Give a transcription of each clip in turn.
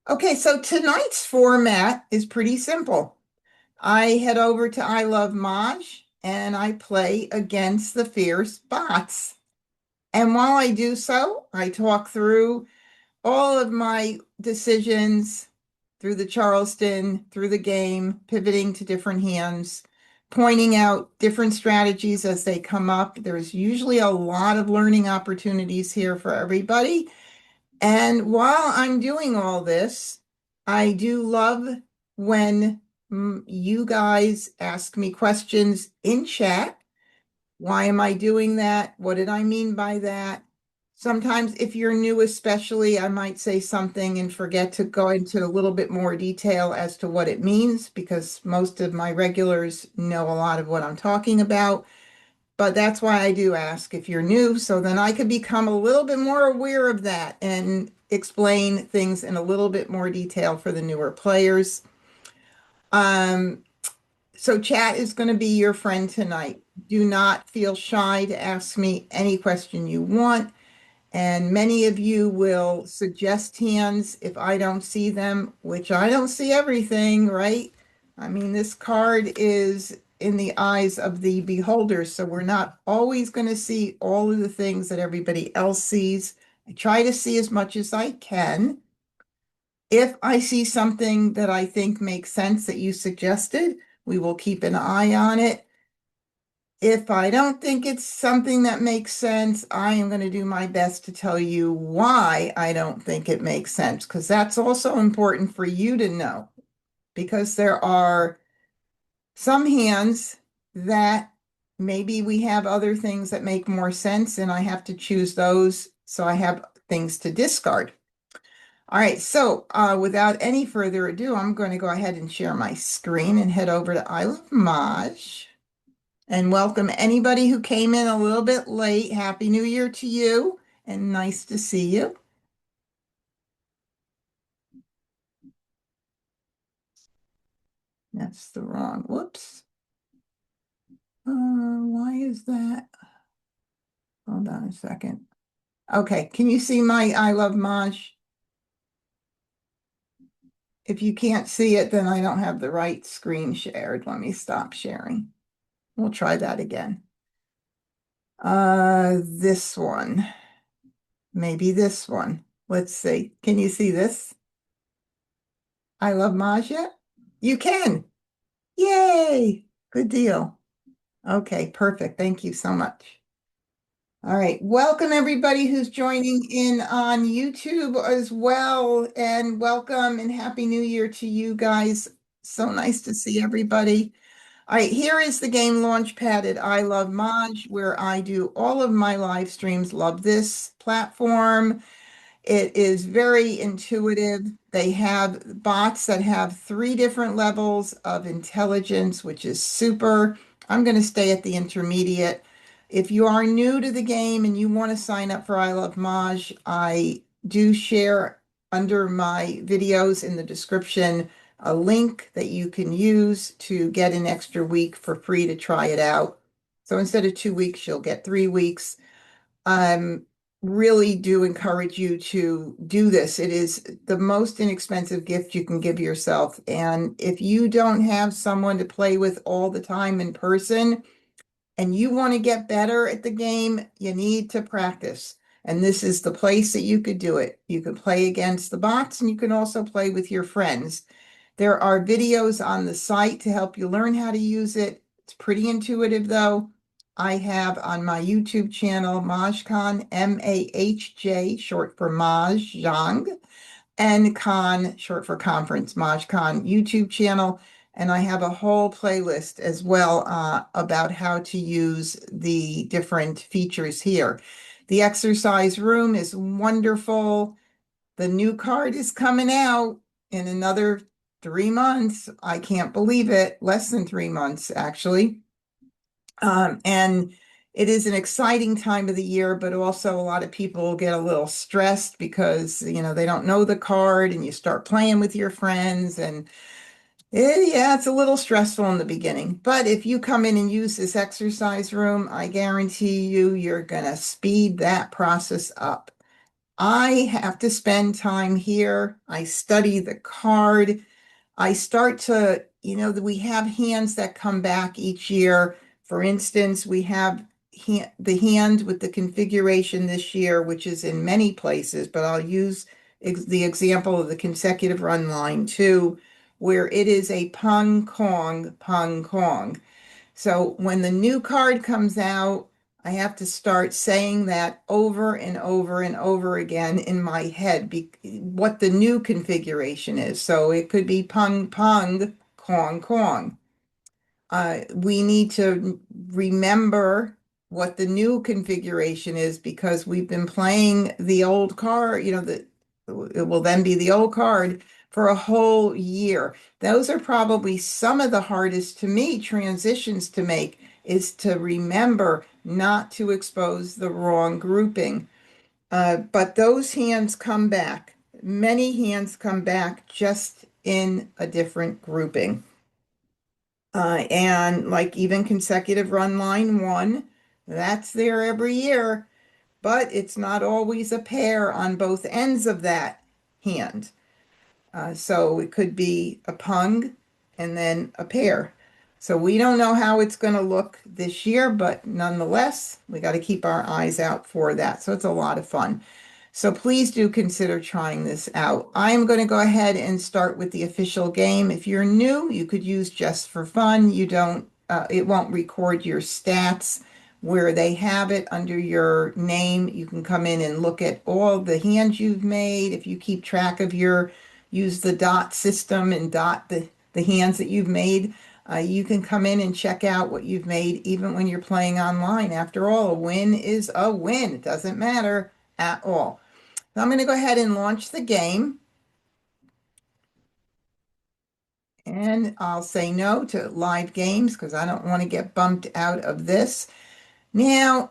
Okay, so tonight's format is pretty simple. I head over to I Love Maj and I play against the fierce bots. And while I do so, I talk through all of my decisions through the Charleston, through the game, pivoting to different hands, pointing out different strategies as they come up. There's usually a lot of learning opportunities here for everybody. And while I'm doing all this, I do love when you guys ask me questions in chat. Why am I doing that? What did I mean by that? Sometimes, if you're new, especially, I might say something and forget to go into a little bit more detail as to what it means because most of my regulars know a lot of what I'm talking about. But that's why I do ask if you're new, so then I could become a little bit more aware of that and explain things in a little bit more detail for the newer players. Um, so chat is going to be your friend tonight. Do not feel shy to ask me any question you want. And many of you will suggest hands if I don't see them, which I don't see everything, right? I mean, this card is in the eyes of the beholder, so we're not always going to see all of the things that everybody else sees. I try to see as much as I can. If I see something that I think makes sense that you suggested, we will keep an eye on it. If I don't think it's something that makes sense, I am going to do my best to tell you why I don't think it makes sense, because that's also important for you to know. Because there are some hands that maybe we have other things that make more sense, and I have to choose those, so I have things to discard. All right, so without any further ado, I'm going to go ahead and share my screen and head over to I Love Maj. And welcome anybody who came in a little bit late. Happy New Year to you, and nice to see you. That's the wrong, whoops. Why is that? Hold on a second. Okay, can you see my I Love Maj? If you can't see it, then I don't have the right screen shared. Let me stop sharing. We'll try that again. This one. Maybe this one. Let's see. Can you see this? I Love Maj yet? You can. Yay! Good deal. Okay, perfect. Thank you so much. All right. Welcome everybody who's joining in on YouTube as well. And welcome and Happy New Year to you guys. So nice to see everybody. All right, here is the game Launchpad at I Love Maj, where I do all of my live streams. Love this platform. It is very intuitive. They have bots that have three different levels of intelligence, which is super. I'm going to stay at the intermediate. If you are new to the game and you want to sign up for I Love Maj, I do share under my videos in the description a link that you can use to get an extra week for free to try it out. So instead of 2 weeks, you'll get 3 weeks. Really do encourage you to do this. It is the most inexpensive gift you can give yourself. And if you don't have someone to play with all the time in person and you want to get better at the game, you need to practice. And this is the place that you could do it. You can play against the bots and you can also play with your friends. There are videos on the site to help you learn how to use it. It's pretty intuitive though. I have on my YouTube channel, MahjCon, M-A-H-J, short for Mah Jongg, and Con, short for conference, MahjCon YouTube channel. And I have a whole playlist as well about how to use the different features here. The exercise room is wonderful. The new card is coming out in another 3 months. I can't believe it. Less than 3 months, actually. And it is an exciting time of the year, but also a lot of people get a little stressed because, they don't know the card and you start playing with your friends and yeah, it's a little stressful in the beginning. But if you come in and use this exercise room, I guarantee you, you're going to speed that process up. I have to spend time here. I study the card. I start to, we have hands that come back each year. For instance, we have the hand with the configuration this year, which is in many places, but I'll use the example of the consecutive run line too, where it is a pong kong, pong kong. So when the new card comes out, I have to start saying that over and over and over again in my head, what the new configuration is. So it could be pung pung, kong kong. We need to remember what the new configuration is because we've been playing the old card, it will then be the old card for a whole year. Those are probably some of the hardest to me transitions to make is to remember not to expose the wrong grouping. But those hands come back. Many hands come back just in a different grouping. And like even consecutive run line one, that's there every year, but it's not always a pair on both ends of that hand. So it could be a pung and then a pair. So we don't know how it's going to look this year, but nonetheless, we got to keep our eyes out for that. So it's a lot of fun. So please do consider trying this out. I'm going to go ahead and start with the official game. If you're new, you could use just for fun. It won't record your stats where they have it under your name. You can come in and look at all the hands you've made. If you keep track of use the dot system and dot the hands that you've made. You can come in and check out what you've made even when you're playing online. After all, a win is a win. It doesn't matter at all. So I'm going to go ahead and launch the game. And I'll say no to live games because I don't want to get bumped out of this. Now,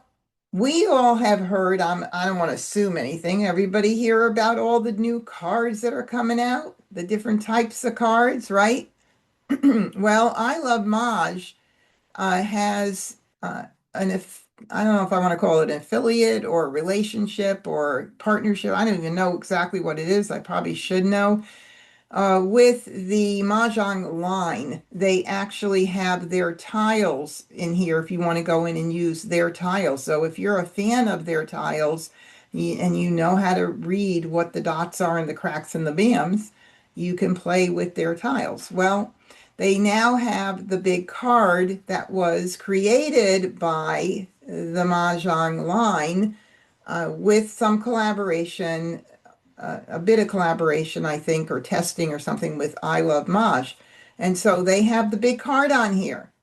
we all have heard, I don't want to assume anything. Everybody hear about all the new cards that are coming out, the different types of cards, right? Well, I Love Maj has I don't know if I want to call it an affiliate or a relationship or partnership. I don't even know exactly what it is. I probably should know. With the Mah Jongg line, they actually have their tiles in here if you want to go in and use their tiles. So if you're a fan of their tiles and you know how to read what the dots are and the cracks and the bams, you can play with their tiles. Well, they now have the big card that was created by the Mah Jongg line with some collaboration, a bit of collaboration, I think, or testing or something with I Love Maj. And so they have the big card on here.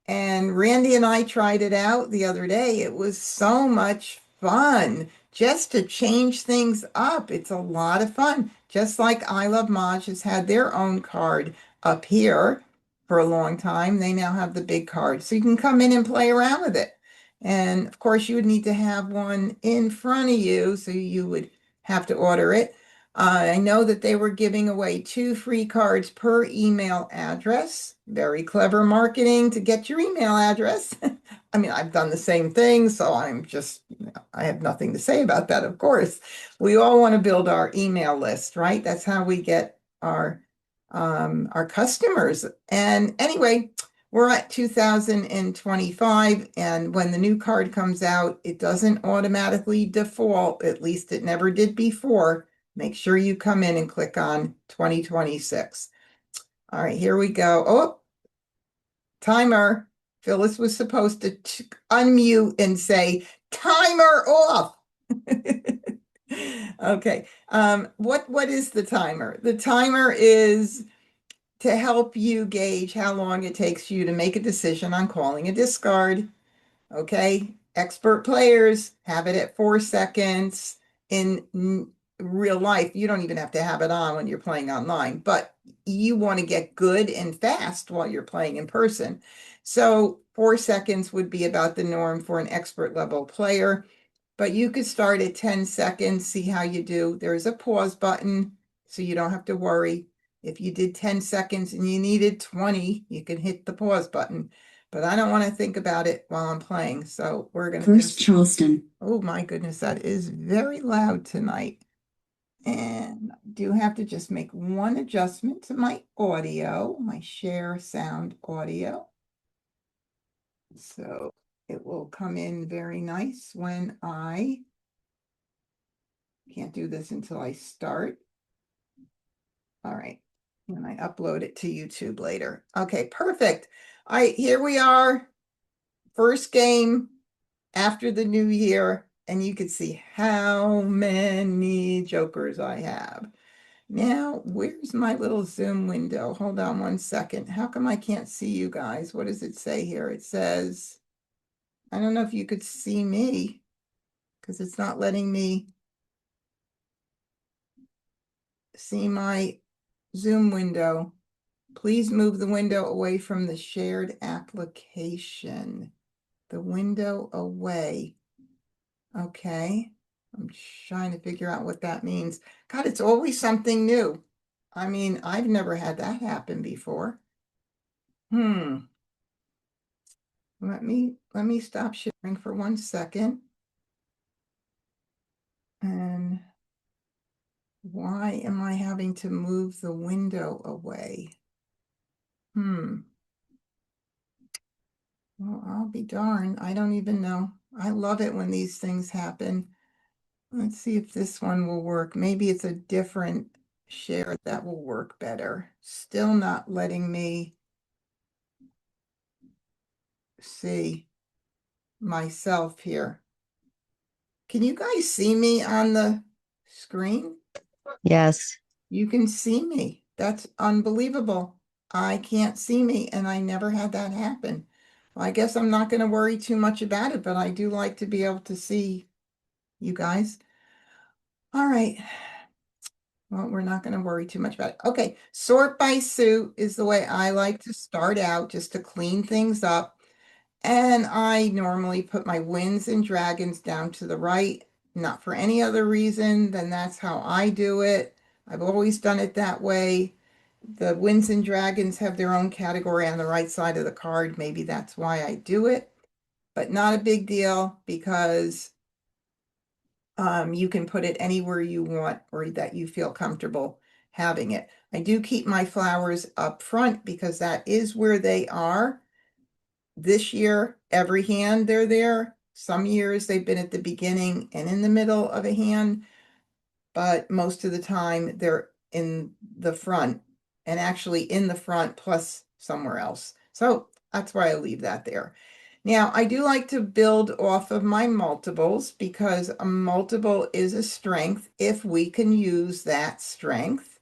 And Randy and I tried it out the other day. It was so much fun just to change things up. It's a lot of fun. Just like I Love Maj has had their own card up here for a long time. They now have the big card. So you can come in and play around with it. And of course, you would need to have one in front of you. So you would have to order it. I know that they were giving away 2 free cards per email address. Very clever marketing to get your email address. I mean, I've done the same thing, so I have nothing to say about that, of course. We all want to build our email list, right? That's how we get our customers. And anyway, we're at 2025, and when the new card comes out, it doesn't automatically default, at least it never did before. Make sure you come in and click on 2026. All right, here we go. Oh, timer. Phyllis was supposed to unmute and say, timer off. Okay. What is the timer? The timer is to help you gauge how long it takes you to make a decision on calling a discard. Okay. Expert players have it at 4 seconds. In real life, you don't even have to have it on when you're playing online, but you want to get good and fast while you're playing in person. So 4 seconds would be about the norm for an expert level player, but you could start at 10 seconds, see how you do. There's a pause button, so you don't have to worry. If you did 10 seconds and you needed 20, you can hit the pause button. but I don't want to think about it while I'm playing. So we're going to First just, Charleston. oh my goodness, that is very loud tonight. And I do have to just make one adjustment to my audio, my share sound audio. So it will come in very nice when I can't do this until I start. All right. And I upload it to YouTube later. Okay, perfect. All right, here we are. First game after the new year, and you can see how many jokers I have. Now, where's my little Zoom window? Hold on one second. How come I can't see you guys? What does it say here? It says, I don't know if you could see me because it's not letting me see my Zoom window. Please move the window away from the shared application. The window away. Okay. I'm trying to figure out what that means. God, it's always something new. I mean, I've never had that happen before. Hmm. Let me stop sharing for 1 second. And why am I having to move the window away? Hmm. Well, I'll be darned. I don't even know. I love it when these things happen. Let's see if this one will work. Maybe it's a different share that will work better. Still not letting me see myself here. Can you guys see me on the screen? Yes. You can see me. That's unbelievable. I can't see me, and I never had that happen. Well, I guess I'm not going to worry too much about it, but I do like to be able to see you guys. All right. Well, we're not going to worry too much about it. Okay, sort by suit is the way I like to start out, just to clean things up. And I normally put my winds and dragons down to the right, not for any other reason than that's how I do it. I've always done it that way. The winds and dragons have their own category on the right side of the card. Maybe that's why I do it, but not a big deal because you can put it anywhere you want or that you feel comfortable having it. I do keep my flowers up front because that is where they are. This year, every hand they're there. Some years they've been at the beginning and in the middle of a hand, but most of the time they're in the front and actually in the front plus somewhere else. So that's why I leave that there. Now, I do like to build off of my multiples because a multiple is a strength if we can use that strength.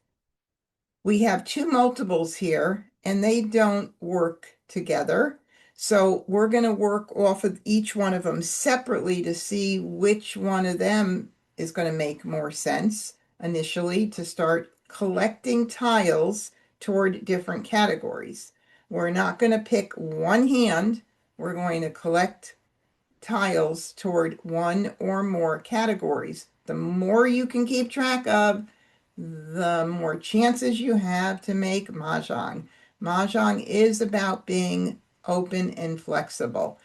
We have two multiples here and they don't work together. So we're going to work off of each one of them separately to see which one of them is going to make more sense initially to start collecting tiles toward different categories. We're not going to pick one hand. We're going to collect tiles toward one or more categories. The more you can keep track of, the more chances you have to make Mahjong. Mahjong is about being open and flexible.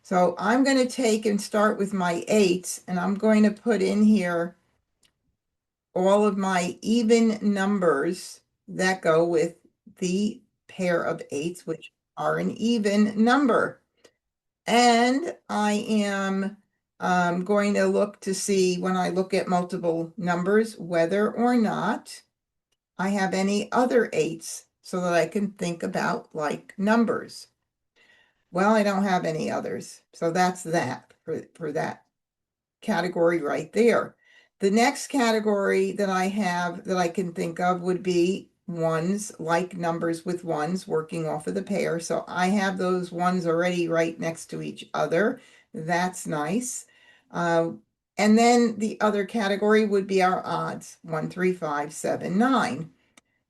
So I'm going to take and start with my eights, and I'm going to put in here all of my even numbers that go with the pair of eights, which are an even number. And I am going to look to see when I look at multiple numbers, whether or not I have any other eights so that I can think about like numbers. Well, I don't have any others. So that's that for that category right there. The next category that I have that I can think of would be ones, like numbers with ones working off of the pair. So I have those ones already right next to each other. That's nice. Uh, and then the other category would be our odds, 1, 3, 5, 7, 9.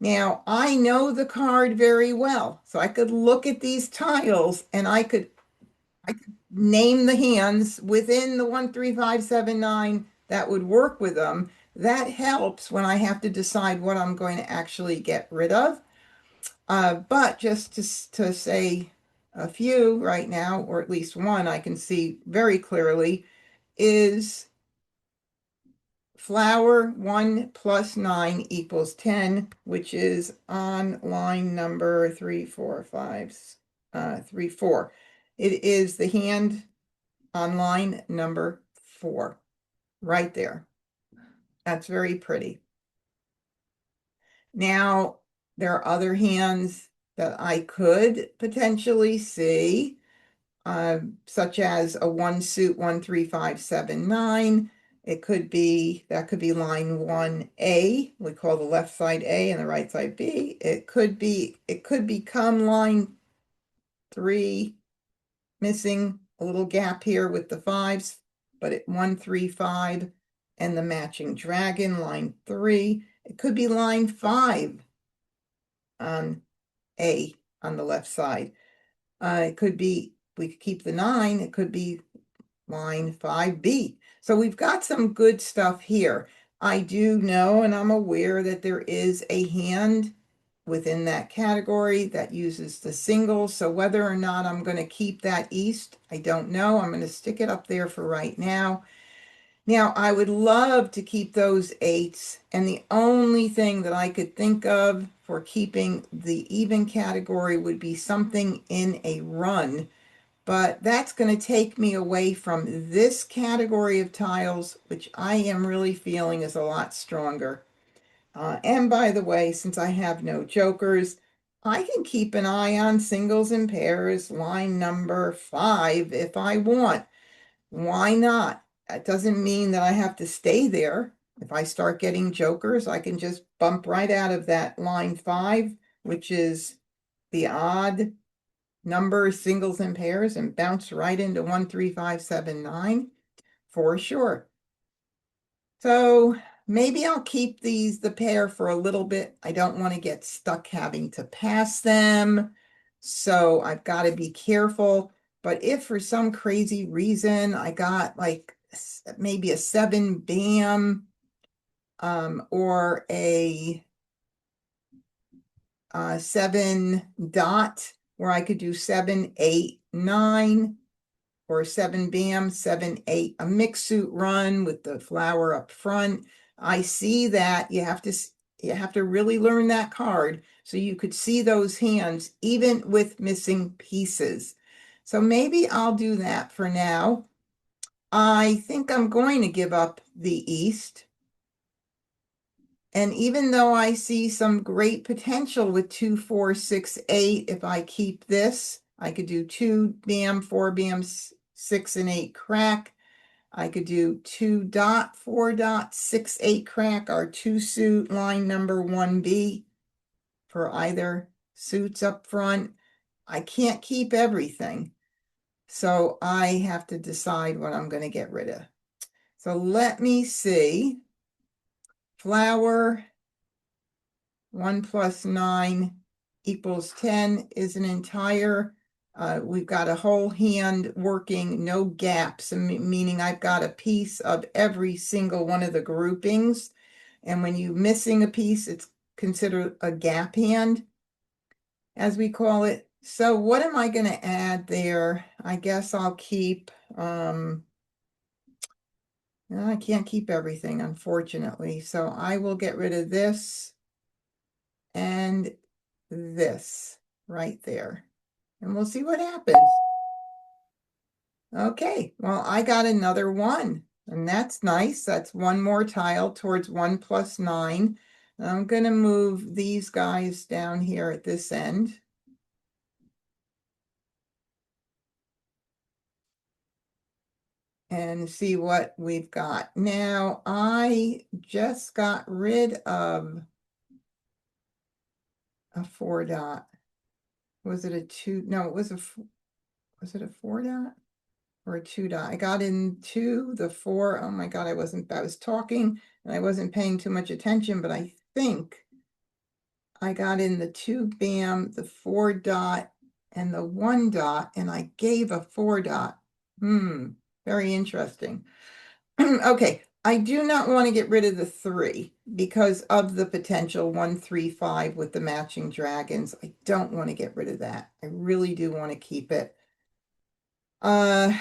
Now, I know the card very well, so I could look at these tiles and I could name the hands within the 1, 3, 5, 7, 9 that would work with them. That helps when I have to decide what I'm going to actually get rid of. But just to say a few right now, or at least one I can see very clearly, is flower 1 plus 9 equals 10, which is on line number 3, 4, 5, 3, 4. It is the hand on line number 4, right there. That's very pretty. Now, there are other hands that I could potentially see, such as a 1 suit 1, 3, 5, 7, 9. It could be, that could be line 1A. We call the left side A and the right side B. It could become line 3, missing a little gap here with the 5s, but at 1, 3, 5, and the matching dragon, line 3. It could be line 5 on A on the left side. It could be, we could keep the 9, it could be line 5B. So we've got some good stuff here. I do know and I'm aware that there is a hand within that category that uses the singles. So whether or not I'm going to keep that east, I don't know. I'm going to stick it up there for right now. Now, I would love to keep those 8s, and the only thing that I could think of for keeping the even category would be something in a run, but that's going to take me away from this category of tiles, which I am really feeling is a lot stronger. And by the way, since I have no jokers, I can keep an eye on singles and pairs, line number 5, if I want. Why not? That doesn't mean that I have to stay there. If I start getting jokers, I can just bump right out of that line 5, which is the odd number singles and pairs, and bounce right into 1, 3, 5, 7, 9 for sure. So maybe I'll keep the pair for a little bit. I don't want to get stuck having to pass them, so I've got to be careful. But if for some crazy reason I got like maybe a 7 bam, or a 7 dot, where I could do 7, 8, 9, or 7 bam, 7, 8, a mixed suit run with the flower up front. I see that you have to really learn that card so you could see those hands even with missing pieces. So maybe I'll do that for now. I think I'm going to give up the East. And even though I see some great potential with 2, 4, 6, 8, if I keep this, I could do 2 bam, 4 bam, 6 and 8 crack. I could do 2 dot, 4 dot, 6, 8 crack, or 2 suit line number 1B for either suits up front. I can't keep everything, so I have to decide what I'm going to get rid of. So let me see. Flower 1 plus 9 equals 10 is an entire, we've got a whole hand working, no gaps, meaning I've got a piece of every single one of the groupings. And when you're missing a piece, it's considered a gap hand, as we call it. So what am I going to add there? I guess I'll keep, I can't keep everything, unfortunately. So I will get rid of this and this right there, and we'll see what happens. Okay, well, I got another 1, and that's nice. That's 1 more tile towards 1 plus 9. I'm going to move these guys down here at this end. And see what we've got. Now, I just got rid of a 4 dot. Was it a 2? No, it was was it a 4 dot or a 2 dot? I got into the 4. Oh my God, I was talking and I wasn't paying too much attention, but I think I got in the 2 bam, the 4 dot, and the 1 dot, and I gave a 4 dot. Very interesting. Okay, I do not want to get rid of the 3 because of the potential 1, 3, 5 with the matching dragons. I don't want to get rid of that. I really do want to keep it. I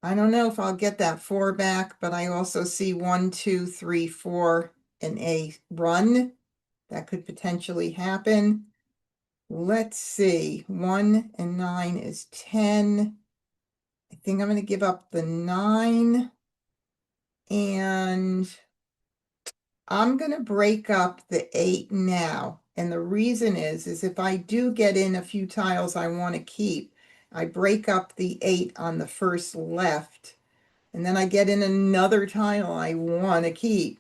don't know if I'll get that 4 back, but I also see 1, 2, 3, 4 in a run. That could potentially happen. Let's see. 1 and 9 is 10. I think I'm going to give up the 9. And I'm going to break up the 8 now. And the reason is if I do get in a few tiles I want to keep, I break up the 8 on the first left, and then I get in another tile I want to keep.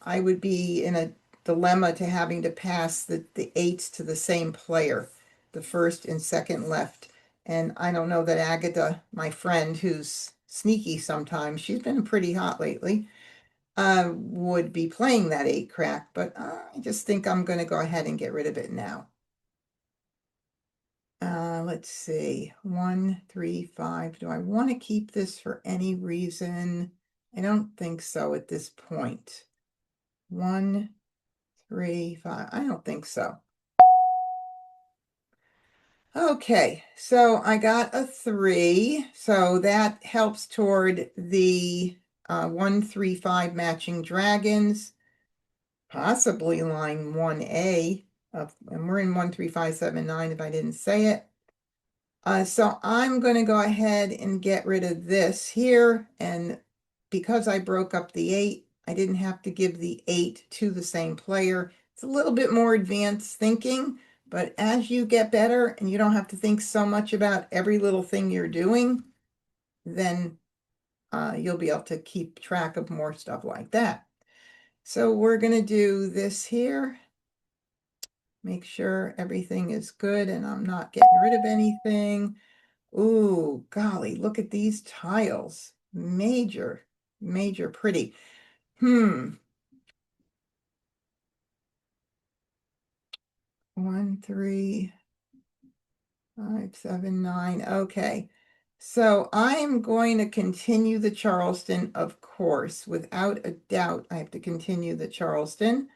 I would be in a dilemma to having to pass the 8s to the same player, the first and second left. And I don't know that Agatha, my friend, who's sneaky sometimes, she's been pretty hot lately, would be playing that 8 crack, but I just think I'm going to go ahead and get rid of it now. Let's see, 1, 3, 5. Do I want to keep this for any reason? I don't think so at this point. 1, 3, 5. I don't think so. Okay, so I got a 3, so that helps toward the 1, 3, 5 matching dragons, possibly line 1A, and we're in 1, 3, 5, 7, 9 if I didn't say it. So I'm going to go ahead and get rid of this here, and because I broke up the 8, I didn't have to give the 8 to the same player. It's a little bit more advanced thinking, but as you get better and you don't have to think so much about every little thing you're doing, then you'll be able to keep track of more stuff like that. So we're going to do this here. Make sure everything is good and I'm not getting rid of anything. Ooh, golly, look at these tiles. Major, major pretty. 1, 3, 5, 7, 9. Okay. So I am going to continue the Charleston, of course. Without a doubt, I have to continue the Charleston.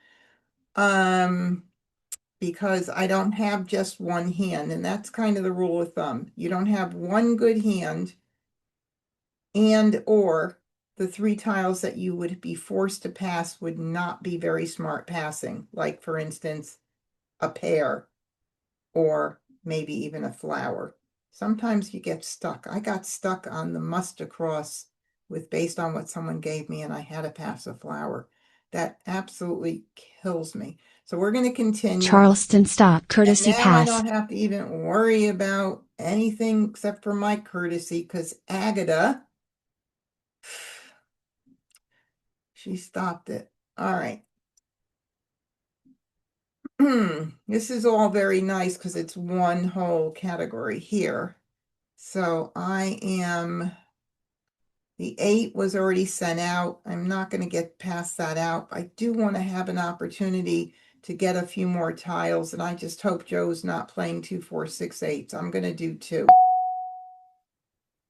Because I don't have just one hand, and that's kind of the rule of thumb. You don't have one good hand and or the 3 tiles that you would be forced to pass would not be very smart passing. Like, for instance, a pair or maybe even a flower. Sometimes you get stuck. I got stuck on the must across with based on what someone gave me, and I had to pass a flower. That absolutely kills me. So we're going to continue. Charleston stop courtesy And now I pass. don't have to even worry about anything except for my courtesy because Agatha, she stopped it. All right. This is all very nice because it's one whole category here. So the 8 was already sent out. I'm not going to get past that out. I do want to have an opportunity to get a few more tiles, and I just hope Joe's not playing 2, 4, 6, 8. So I'm going to do 2.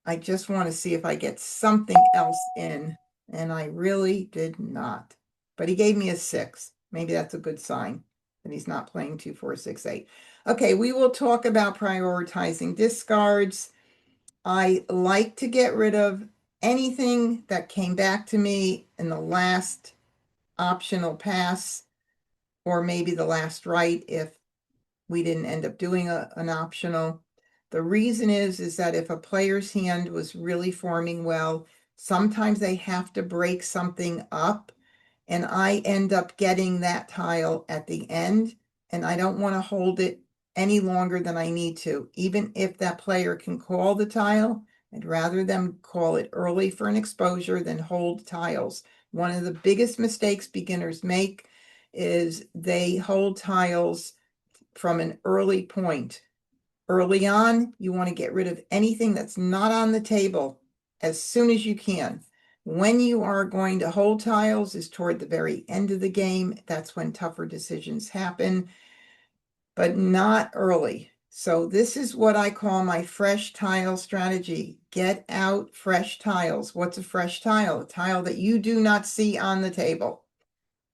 I just want to see if I get something else in, and I really did not. But he gave me a 6. Maybe that's a good sign that he's not playing 2, 4, 6, 8. Okay, we will talk about prioritizing discards. I like to get rid of anything that came back to me in the last optional pass, or maybe the last right if we didn't end up doing an optional. The reason is that if a player's hand was really forming well, sometimes they have to break something up, and I end up getting that tile at the end, and I don't want to hold it any longer than I need to. Even if that player can call the tile, I'd rather them call it early for an exposure than hold tiles. One of the biggest mistakes beginners make is they hold tiles from an early point. Early on, you want to get rid of anything that's not on the table as soon as you can. When you are going to hold tiles is toward the very end of the game. That's when tougher decisions happen, but not early. So this is what I call my fresh tile strategy. Get out fresh tiles. What's a fresh tile? A tile that you do not see on the table.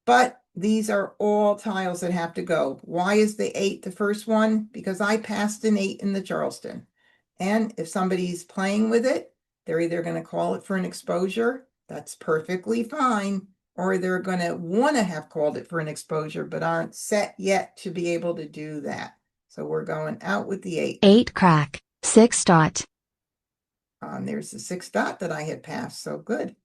But these are all tiles that have to go. Why is the 8 the first one? Because I passed an 8 in the Charleston. And if somebody's playing with it, they're either going to call it for an exposure. That's perfectly fine. Or they're going to want to have called it for an exposure, but aren't set yet to be able to do that. So we're going out with the 8. 8 crack, 6 dot. There's the 6 dot that I had passed, so good.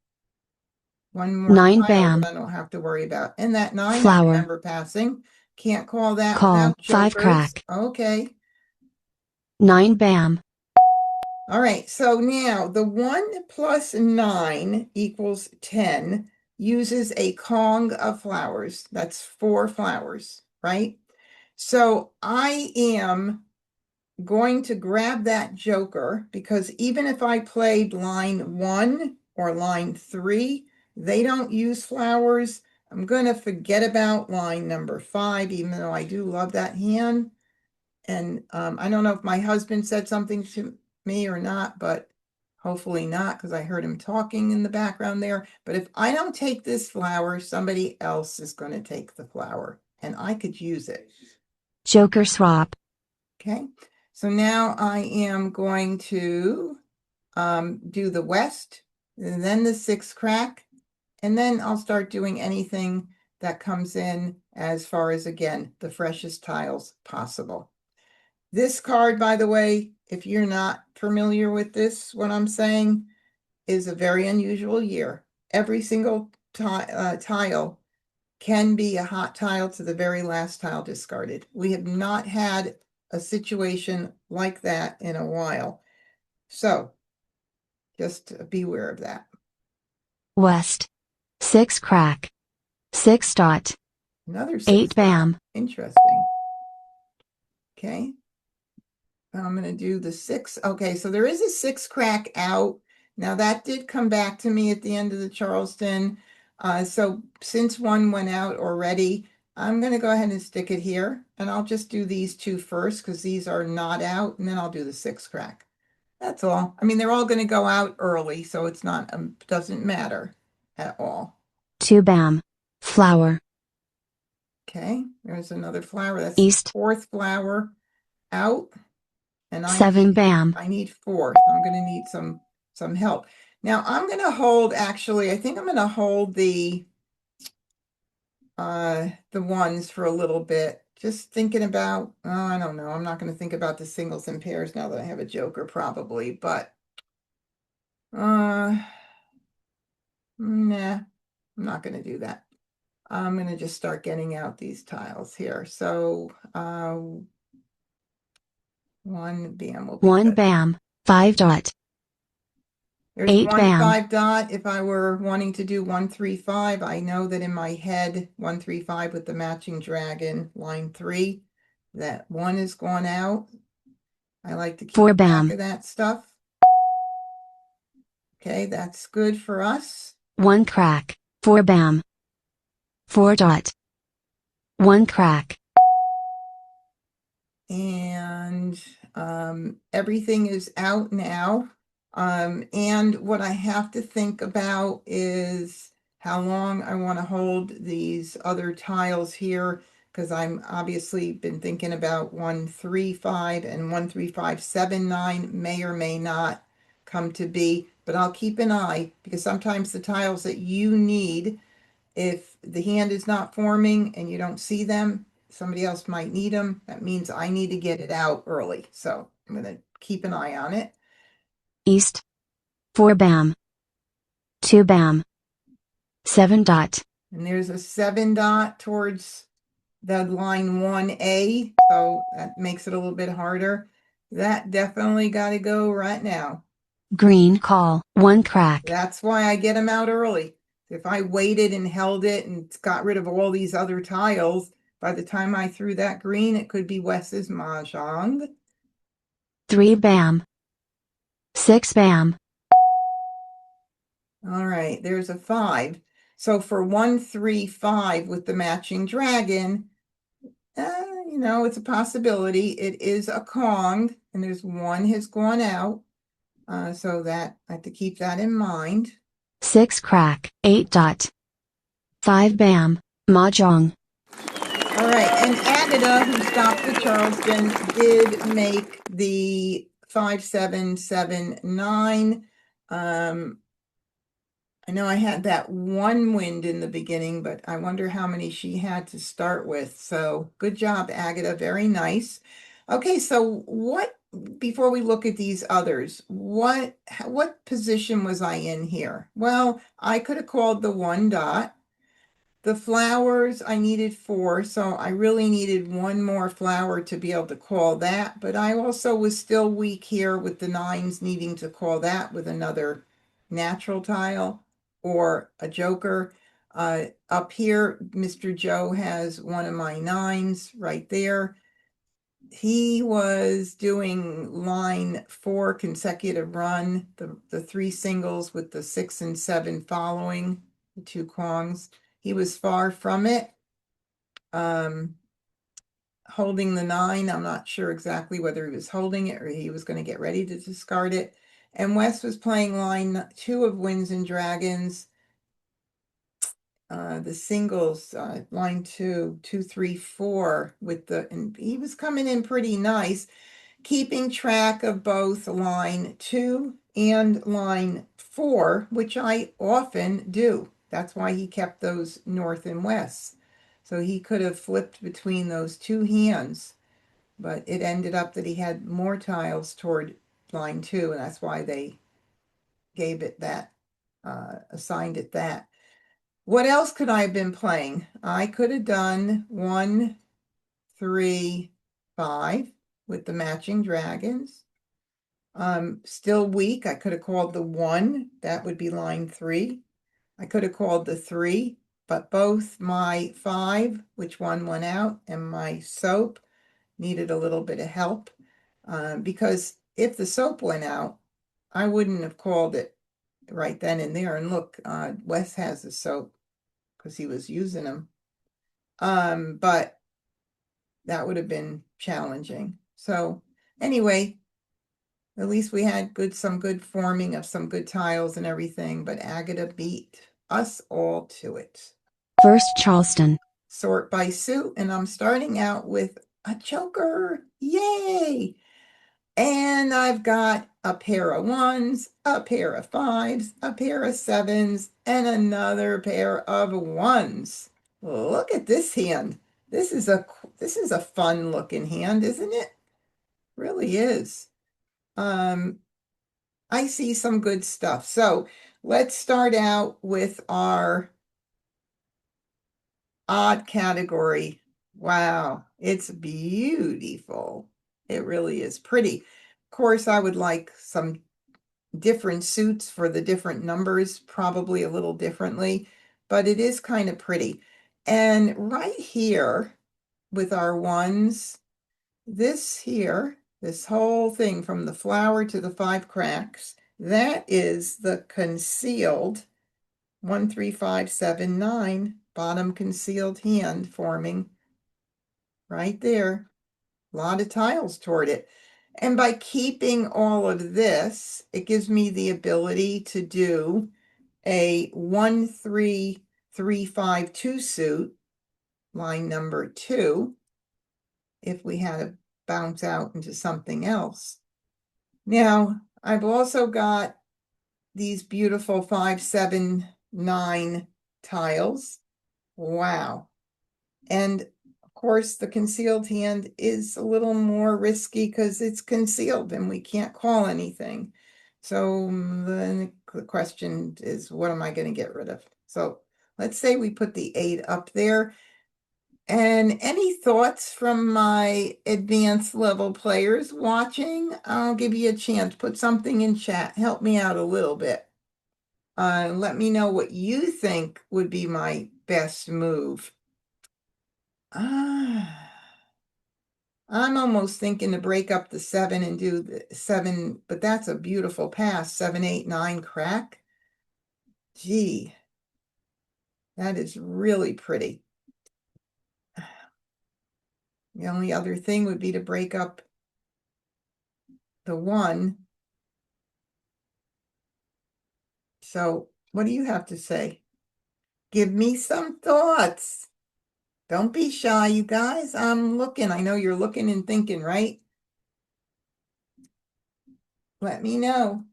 One more 9 tile bam. that I don't have to worry about. And that 9 I Flower. remember passing. Can't call that Call, without 5 jokers. crack. Okay. 9 bam. All right, so now the 1 plus 9 equals 10 uses a Kong of flowers. That's 4 flowers, right? So I am going to grab that joker because even if I played line 1 or line 3, they don't use flowers. I'm going to forget about line number 5, even though I do love that hand. And I don't know if my husband said something to me or not, but hopefully not, because I heard him talking in the background there. But if I don't take this flower, somebody else is going to take the flower, and I could use it. Joker swap. Okay, so now I am going to do the west, and then the 6 crack, and then I'll start doing anything that comes in as far as, again, the freshest tiles possible. This card, by the way, if you're not familiar with this, what I'm saying, is a very unusual year. Every single tile can be a hot tile to the very last tile discarded. We have not had a situation like that in a while. So just beware of that. West. 6 crack. 6 dot. Another 6 8 bam. dot. Interesting. Okay. I'm going to do the 6. Okay, so there is a 6 crack out. Now that did come back to me at the end of the Charleston. So since one went out already, I'm going to go ahead and stick it here. And I'll just do these 2 first because these are not out. And then I'll do the 6 crack. That's all. I mean, they're all going to go out early, so it's not, doesn't matter at all. 2 bam. Flower. Okay, there's another flower. That's East. the 4th flower out. And 7 bam. I need 4. I'm going to need some help. Now I'm going to hold, actually, I think I'm going to hold the ones for a little bit. Just thinking about, oh, I don't know. I'm not going to think about the singles and pairs now that I have a joker probably, but nah, I'm not going to do that. I'm going to just start getting out these tiles here. So 1 bam will be 1 good. bam. 5 dot. There's 8 1 bam. 5 dot. If I were wanting to do 1 3 5, I know that in my head 1 3 5 with the matching dragon line 3, that 1 is going out. I like to keep 4 track bam. of that stuff. Okay, that's good for us. 1 crack. 4 bam. 4 dot. 1 crack. And everything is out now. And what I have to think about is how long I want to hold these other tiles here, because I'm obviously been thinking about 1 3 5 and 1 3 5 7 9 may or may not come to be, but I'll keep an eye because sometimes the tiles that you need, if the hand is not forming and you don't see them, somebody else might need them. That means I need to get it out early. So I'm going to keep an eye on it. East. 4 bam. 2 bam. 7 dot. And there's a 7 dot towards the line 1A. So that makes it a little bit harder. That definitely got to go right now. Green call. 1 crack. That's why I get them out early. If I waited and held it and got rid of all these other tiles, by the time I threw that green, it could be Wes's Mah Jongg. 3 bam. 6 bam. All right, there's a 5. So for 1 3 5 with the matching dragon, it's a possibility. It is a Kong, and there's one has gone out. So that I have to keep that in mind. 6 crack, 8 dot. 5 bam, Mah Jongg. All right, and Agatha, who stopped at Charleston, did make the 5779. I know I had that one wind in the beginning, but I wonder how many she had to start with. So good job, Agatha. Very nice. Okay, so before we look at these others, what position was I in here? Well, I could have called the one dot. The flowers, I needed four, so I really needed one more flower to be able to call that, but I also was still weak here with the nines needing to call that with another natural tile or a joker. Up here, Mr. Joe has one of my nines right there. He was doing line 4 consecutive run, the three singles with the 6 and 7 following, the two Kongs. He was far from it. Holding the 9, I'm not sure exactly whether he was holding it or he was going to get ready to discard it. And Wes was playing line 2 of Winds and Dragons. The singles, line 2, 2, 3, 4 and he was coming in pretty nice, keeping track of both line 2 and line 4, which I often do. That's why he kept those north and west. So he could have flipped between those two hands, but it ended up that he had more tiles toward line 2, and that's why they gave it that, assigned it that. What else could I have been playing? I could have done 1, 3, 5 with the matching dragons. Still weak. I could have called the 1. That would be line 3. I could have called the 3, but both my 5, which one went out, and my soap needed a little bit of help. Because if the soap went out, I wouldn't have called it right then and there. And look, Wes has the soap because he was using them. But that would have been challenging. So anyway, at least we had some good forming of some good tiles and everything, but Agatha beat us all to it. First Charleston. Sort by suit, and I'm starting out with a joker. Yay! And I've got a pair of 1s, a pair of 5s, a pair of 7s, and another pair of 1s. Look at this hand. This is a fun looking hand, isn't it? Really is. I see some good stuff. So let's start out with our odd category. Wow, it's beautiful. It really is pretty. Of course, I would like some different suits for the different numbers, probably a little differently, but it is kind of pretty. And right here with our 1s, this here, this whole thing from the flower to the 5 cracks, that is the concealed 1, 3, 5, 7, 9 bottom concealed hand forming right there. A lot of tiles toward it. And by keeping all of this, it gives me the ability to do a 1, 3, 3, 5, 2 suit, line number 2, if we had to bounce out into something else. Now, I've also got these beautiful 5, 7, 9 tiles. Wow. And of course, the concealed hand is a little more risky because it's concealed and we can't call anything. So then the question is, what am I going to get rid of? So let's say we put the 8 up there. And any thoughts from my advanced level players watching? I'll give you a chance. Put something in chat. Help me out a little bit. Let me know what you think would be my best move. I'm almost thinking to break up the 7 and do the 7, but that's a beautiful pass. 7, 8, 9 crack. Gee, that is really pretty. The only other thing would be to break up the 1. So what do you have to say? Give me some thoughts. Don't be shy, you guys. I'm looking. I know you're looking and thinking, right? Let me know.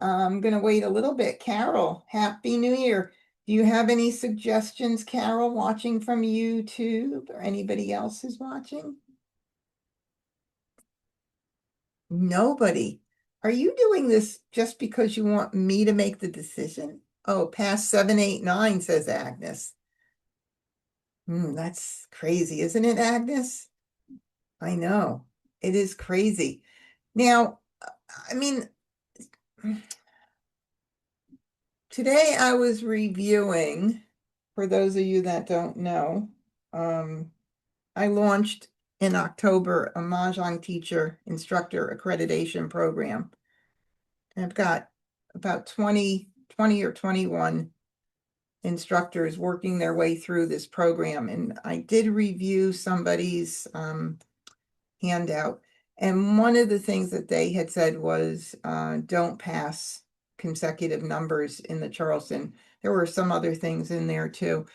I'm going to wait a little bit. Carol, Happy New Year. Do you have any suggestions, Carol, watching from YouTube or anybody else is watching? Nobody. Are you doing this just because you want me to make the decision? Oh, past 7, 8, 9, says Agnes. That's crazy, isn't it, Agnes? I know. It is crazy. Now, I mean, today I was reviewing, for those of you that don't know, I launched in October a Mah Jongg teacher instructor accreditation program. And I've got about 20 or 21 instructors working their way through this program. And I did review somebody's handout. And one of the things that they had said was don't pass consecutive numbers in the Charleston. There were some other things in there too.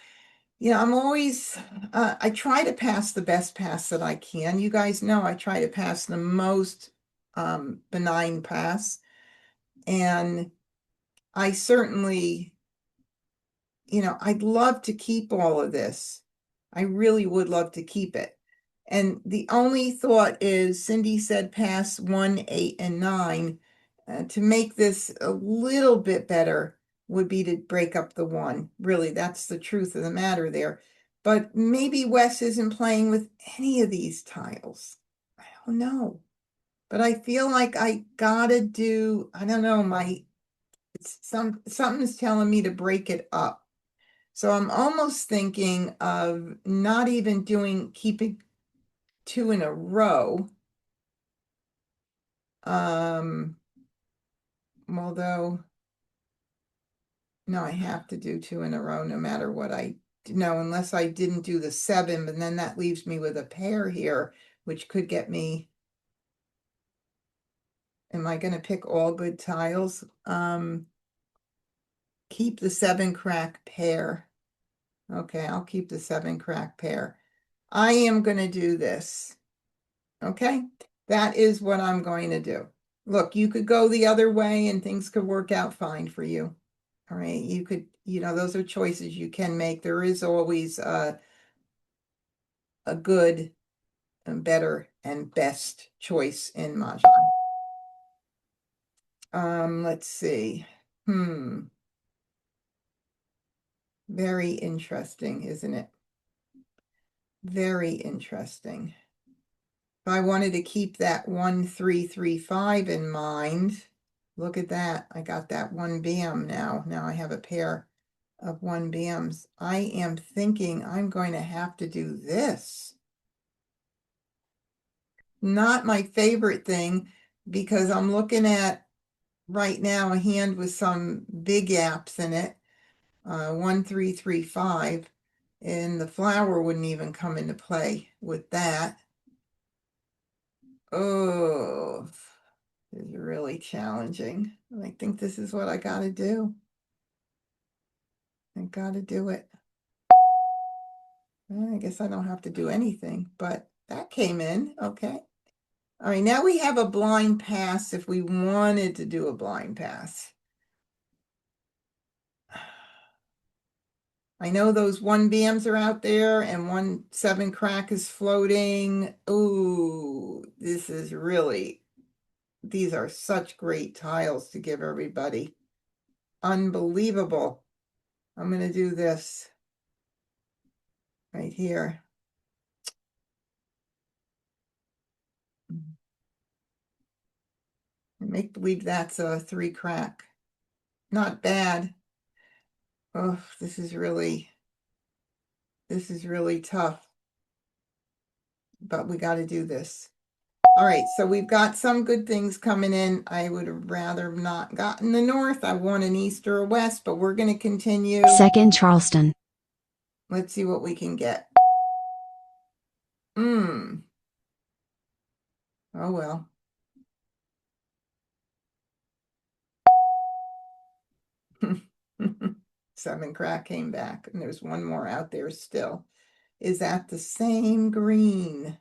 I'm always, I try to pass the best pass that I can. You guys know I try to pass the most benign pass. And I certainly, I'd love to keep all of this. I really would love to keep it. And the only thought is Cindy said pass 1, 8, and 9. To make this a little bit better would be to break up the 1. Really, that's the truth of the matter there. But maybe Wes isn't playing with any of these tiles. I don't know. But I feel like I gotta do, I don't know, something's telling me to break it up. So I'm almost thinking of not even keeping 2 in a row. Although, no, I have to do 2 in a row no matter what unless I didn't do the 7, but then that leaves me with a pair here, which could get me. Am I going to pick all good tiles? Keep the 7 crack pair. Okay, I'll keep the 7 crack pair. I am going to do this. Okay, that is what I'm going to do. Look, you could go the other way and things could work out fine for you. All right, you could, those are choices you can make. There is always a good and better and best choice in Mahjong. Let's see. Very interesting, isn't it? Very interesting. If I wanted to keep that 1, 3, 3, 5 in mind, look at that. I got that 1 BAM now. Now I have a pair of 1 BAMs. I am thinking I'm going to have to do this. Not my favorite thing because I'm looking at right now a hand with some big apps in it. 1, 3, 3, 5. And the flower wouldn't even come into play with that. Oh, this is really challenging. I think this is what I got to do. I got to do it. I guess I don't have to do anything, but that came in. Okay. All right, now we have a blind pass if we wanted to do a blind pass. I know those 1 BAMs are out there and 1 7 crack is floating. Ooh, this is really, these are such great tiles to give everybody. Unbelievable. I'm going to do this right here. Make believe that's a 3 crack. Not bad. Oh, this is really tough. But we got to do this. All right, so we've got some good things coming in. I would have rather not gotten the north. I want an east or a west, but we're going to continue. Second Charleston. Let's see what we can get. Hmm. Oh well. Seven crack came back, and there's one more out there still. Is that the same green?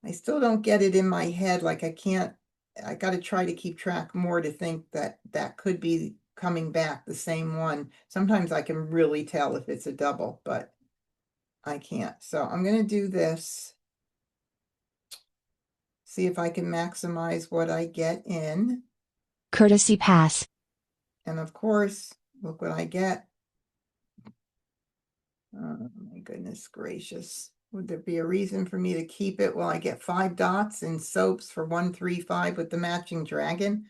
I still don't get it in my head. Like I got to try to keep track more to think that that could be coming back the same one. Sometimes I can really tell if it's a double, but I can't. So I'm going to do this. See if I can maximize what I get in. Courtesy pass. And of course, look what I get. Oh my goodness gracious. Would there be a reason for me to keep it? Well, I get 5 dots in soaps for 135 with the matching dragon.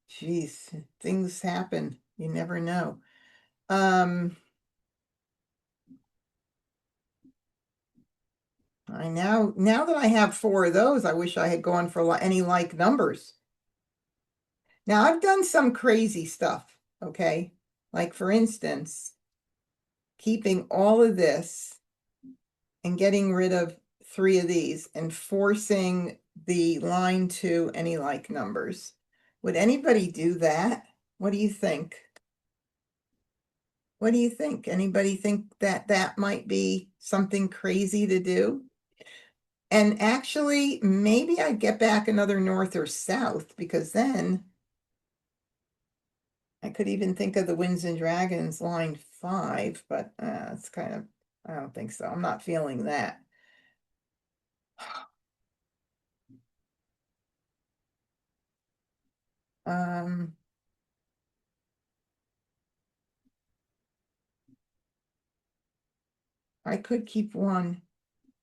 Jeez, things happen. You never know. Now that I have 4 of those, I wish I had gone for any like numbers. Now I've done some crazy stuff, okay? Like for instance, keeping all of this and getting rid of 3 of these and forcing the line to any like numbers. Would anybody do that? What do you think? What do you think? Anybody think that that might be something crazy to do? And actually, maybe I'd get back another north or south because then I could even think of the Winds and Dragons line 5, but it's kind of, I don't think so. I'm not feeling that. Um, I could keep one.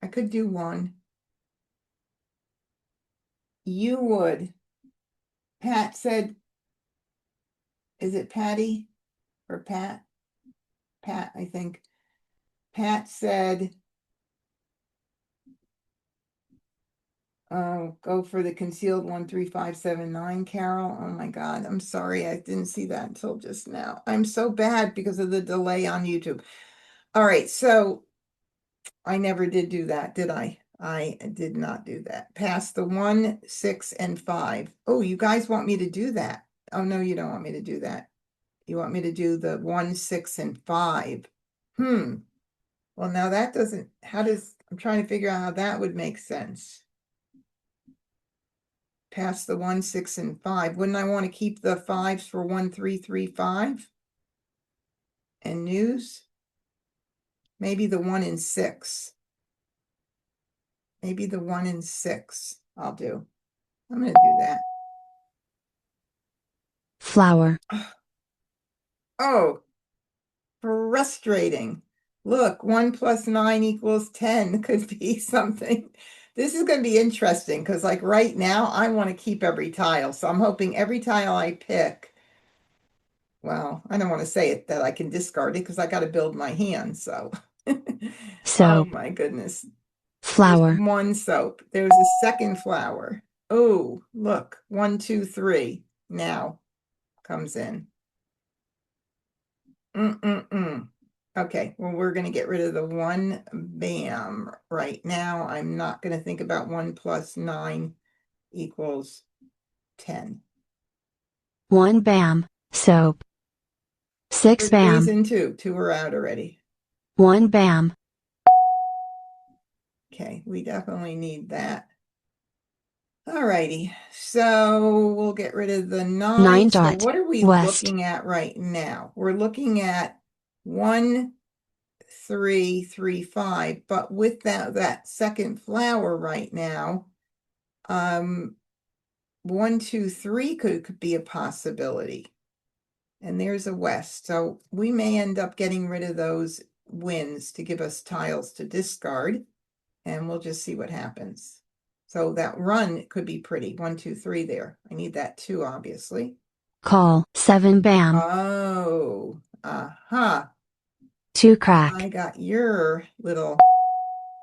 I could do one. You would. Pat said, is it Patty or Pat? Pat, I think. Pat said, go for the concealed 13579, Carol. Oh my God, I'm sorry. I didn't see that until just now. I'm so bad because of the delay on YouTube. All right, so I never did do that, did I? I did not do that. Pass the 1, 6, and 5. Oh, you guys want me to do that? Oh, no, you don't want me to do that. You want me to do the 1, 6, and 5. Hmm. Well, now that doesn't, I'm trying to figure out how that would make sense. Pass the 1, 6, and 5. Wouldn't I want to keep the 5s for 1, 3, 3, 5? And news? Maybe the 1 and 6. Maybe the 1 and 6 I'll do. I'm going to do that. Flower. Oh, frustrating. Look, 1 plus 9 equals 10 could be something. This is going to be interesting because like right now, I want to keep every tile. So I'm hoping every tile I pick, well, I don't want to say it that I can discard it because I got to build my hand. So, oh Soap. my goodness. There's Flower. 1 soap. There's a second flower. Oh, look, 1, 2, 3 now comes in. Okay, well, we're going to get rid of the 1 bam right now. I'm not going to think about 1 plus 9 equals 10. 1 bam. Soap. 6 Three's bam. in 2. 2 are out already. 1 bam. Okay, we definitely need that. All righty, so we'll get rid of the 9. 9 So dot. what are we West. looking at right now? We're looking at 1, 3, 3, 5, but with that second flower right now, 1, 2, 3 could be a possibility. And there's a west. So we may end up getting rid of those winds to give us tiles to discard. And we'll just see what happens. So that run could be pretty. 1, 2, 3 there. I need that too, obviously. Call. 7 bam. Oh, aha. 2 crack. I got your little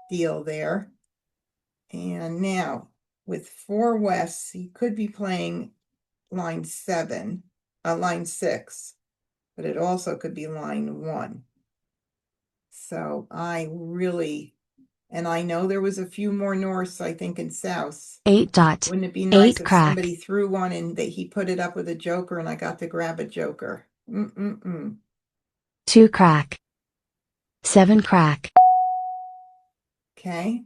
deal there. And now with 4 wests, he could be playing line 7, line 6, but it also could be line 1. So I really And I know there was a few more norths, I think, and souths. 8 dot. Wouldn't it be 8 nice if crack. somebody threw one and he put it up with a joker and I got to grab a joker? 2 crack. 7 crack. Okay.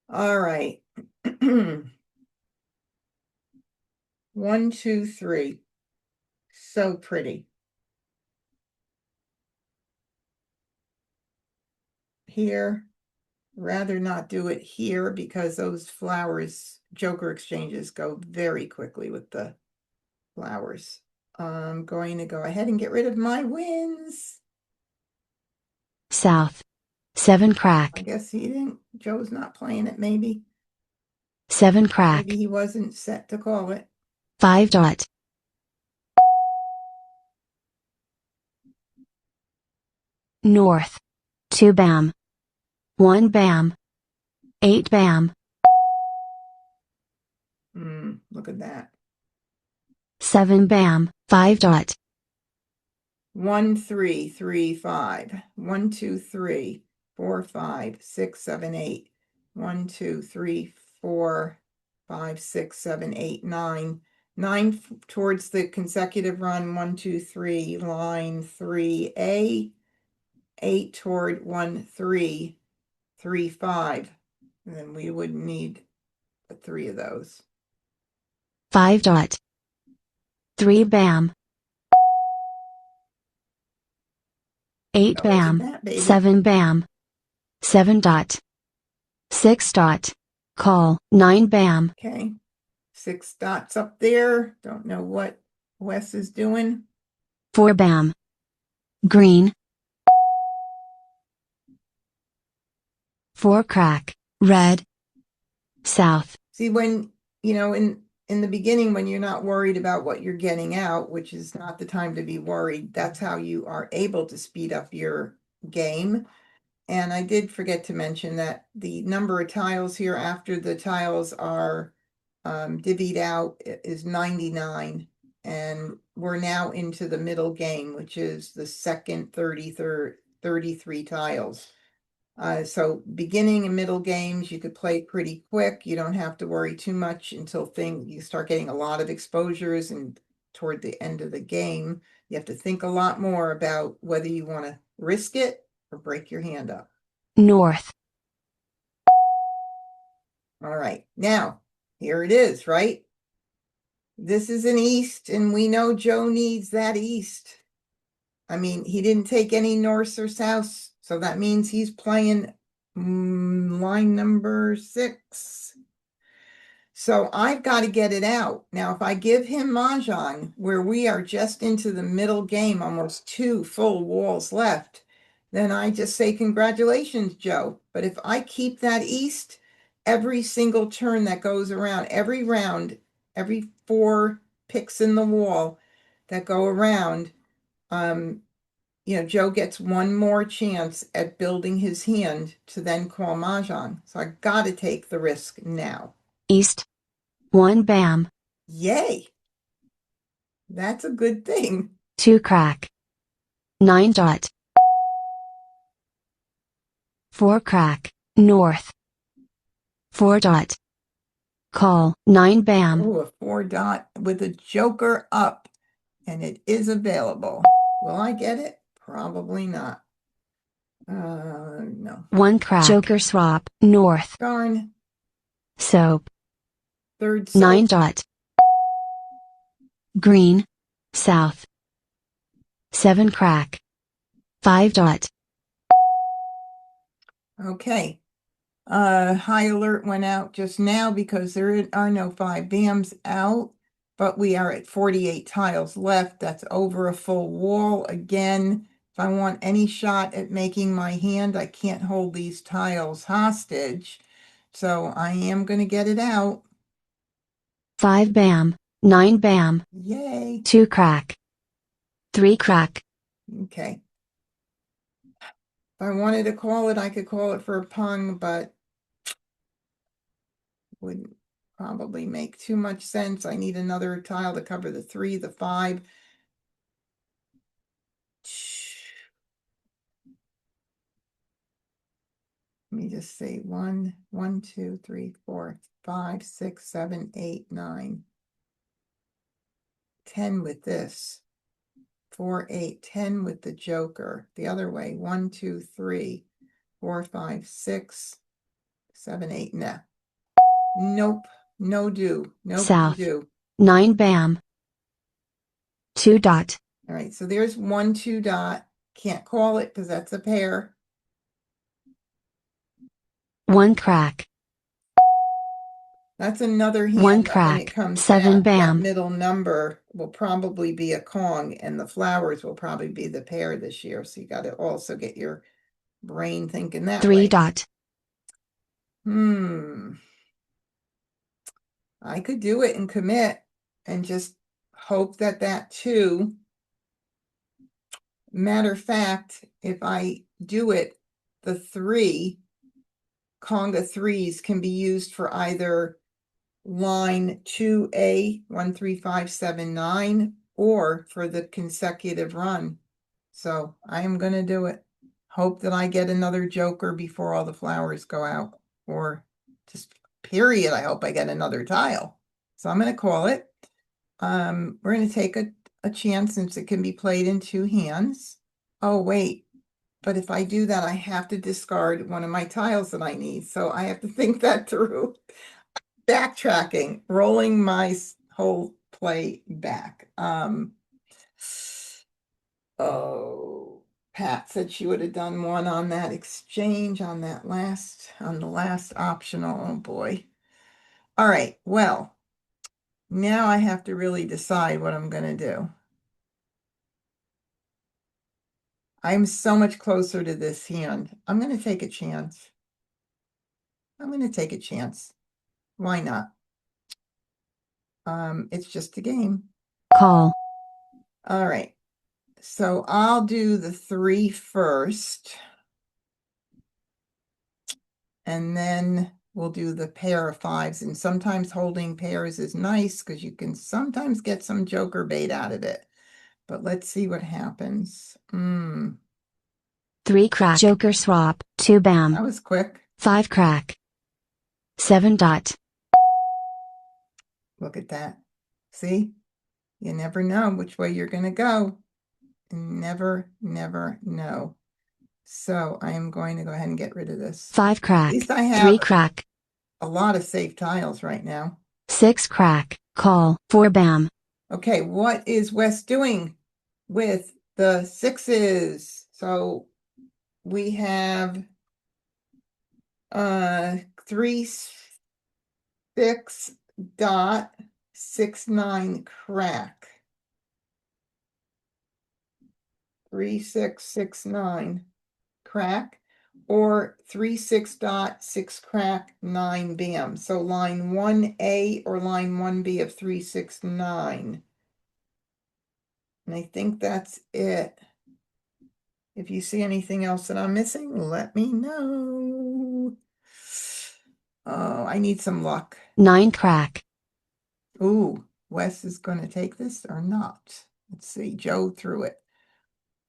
All right. 1, 2, 3. So pretty. Here. Rather not do it here because those flowers, joker exchanges go very quickly with the flowers. I'm going to go ahead and get rid of my wins. South. 7 I crack. guess he didn't, Joe's not playing it, maybe. 7 crack. Maybe he wasn't set to call it. 5 dot. North. 2 bam. 1 bam. 8 bam. Look at that. 7 bam. 5 dot. 1, 3, 3, 5. 1, 2, 3, 4, 5, 6, 7, 8. 1, 2, 3, 4, 5, 6, 7, 8, 9. 9 towards the consecutive run. 1, 2, 3, line 3A. 8 toward 1, 3, 3, 5. And then we would need 3 of those. 5 dot. 3 bam. 8 Oh, isn't bam. that, baby? 7 bam. 7 dot. 6 dot. Call. 9 bam. Okay. 6 dots up there. Don't know what Wes is doing. 4 bam. Green. 4 crack. Red. South. See, when, in the beginning, when you're not worried about what you're getting out, which is not the time to be worried, that's how you are able to speed up your game. And I did forget to mention that the number of tiles here after the tiles are divvied out is 99. And we're now into the middle game, which is the second 33 tiles. So beginning and middle games, you could play pretty quick. You don't have to worry too much until you start getting a lot of exposures, and toward the end of the game, you have to think a lot more about whether you want to risk it or break your hand up. North. All right, now here it is, right? This is an east, and we know Joe needs that east. I mean, he didn't take any north or south, so that means he's playing line number 6. So I've got to get it out. Now, if I give him Mah Jongg, where we are just into the middle game, almost 2 full walls left, then I just say, congratulations, Joe. But if I keep that east, every single turn that goes around, every round, every 4 picks in the wall that go around, Joe gets one more chance at building his hand to then call Mah Jongg. So I got to take the risk now. East. 1 bam. Yay. That's a good thing. 2 crack. 9 dot. 4 crack. North. 4 dot. Call. 9 bam. Oh, a 4 dot with a joker up. And it is available. Will I get it? Probably not. No. 1 crack. Joker swap. North. Darn. Soap. 3rd soap. 9 dot. Green. South. 7 crack. 5 dot. Okay. High alert went out just now because there are no 5 bams out, but we are at 48 tiles left. That's over a full wall. Again, if I want any shot at making my hand, I can't hold these tiles hostage. So I am going to get it out. 5 bam. 9 bam. Yay. 2 crack. 3 crack. Okay. If I wanted to call it, I could call it for a pung, but wouldn't probably make too much sense. I need another tile to cover the 3, the 5. Let me just see, 1, 1, 2, 3, 4, 5, 6, 7, 8, 9, 10 with this. 4, 8, 10 with the joker. The other way, 1, 2, 3, 4, 5, 6, 7, 8. No. Nope. No do. Nope South. do. 9 bam. 2 dot. All right, so there's 1, 2 dot. Can't call it because that's a pair. 1 crack. That's another 1 hand that when it crack. comes 7 back, that bam. middle number will probably be a Kong, and the flowers will probably be the pair this year. So you got to also get your brain thinking that 3 way. dot. I could do it and commit and just hope that that too. Matter of fact, if I do it, the 3 conga 3s can be used for either line 2A 1, 3, 5, 7, 9 or for the consecutive run. So I am going to do it. Hope that I get another joker before all the flowers go out, or just period. I hope I get another tile. So I'm going to call it. We're going to take a chance since it can be played in 2 hands. Oh, wait. But if I do that, I have to discard one of my tiles that I need. So I have to think that through. Backtracking, rolling my whole play back. Oh, Pat said she would have done one on that exchange on the last optional. Oh boy. All right. Well, now I have to really decide what I'm going to do. I'm so much closer to this hand. I'm going to take a chance. I'm going to take a chance. Why not? It's just a game. Call. All right. So I'll do the 3 first. And then we'll do the pair of 5s. And sometimes holding pairs is nice because you can sometimes get some joker bait out of it. But let's see what happens. 3 crack. Joker swap. 2 bam. That was quick. 5 crack. 7 dot. Look at that. See? You never know which way you're going to go. Never, never know. So I am going to go ahead and get rid of this. 5 At crack. least I have 3 crack. a lot of safe tiles right now. 6 crack. Call. 4 bam. Okay, what is Wes doing with the 6s? So we have 3, 6 dot 6, 9 crack. 3, 6, 6, 9 crack, or 3, 6 dot 6 crack 9 bam. So line 1A or line 1B of 3, 6, 9. And I think that's it. If you see anything else that I'm missing, let me know. Oh, I need some luck. 9 crack. Ooh, Wes is going to take this or not. Let's see. Joe threw it.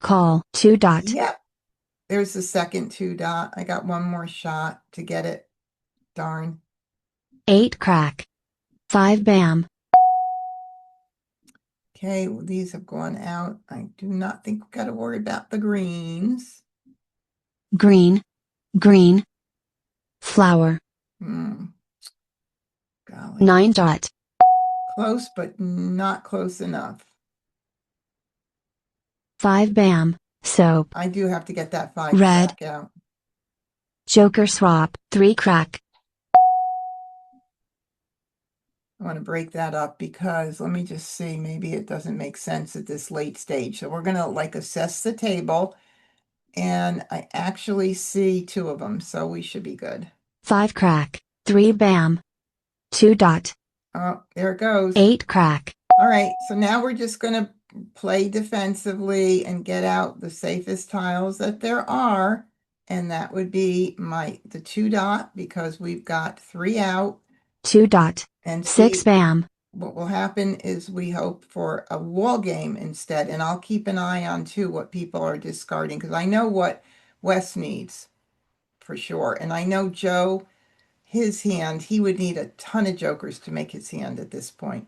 Call. 2 dot. Yep. There's the second 2 dot. I got one more shot to get it. Darn. 8 crack. 5 bam. Okay, well, these have gone out. I do not think we've got to worry about the greens. Green. Green. Flower. Golly. 9 dot. Close, but not close enough. 5 bam. Soap. I do have to get that 5 Red. back out. Joker swap. 3 crack. I want to break that up because let me just see, maybe it doesn't make sense at this late stage. So we're going to like assess the table, and I actually see 2 of them, so we should be good. 5 crack. 3 bam. 2 dot. Oh, there it goes. 8 crack. All right, so now we're just going to play defensively and get out the safest tiles that there are, and that would be the 2 dot because we've got 3 out. 2 dot. And 6 bam. what will happen is we hope for a wall game instead, and I'll keep an eye on too what people are discarding because I know what Wes needs for sure. And I know Joe, his hand, he would need a ton of jokers to make his hand at this point.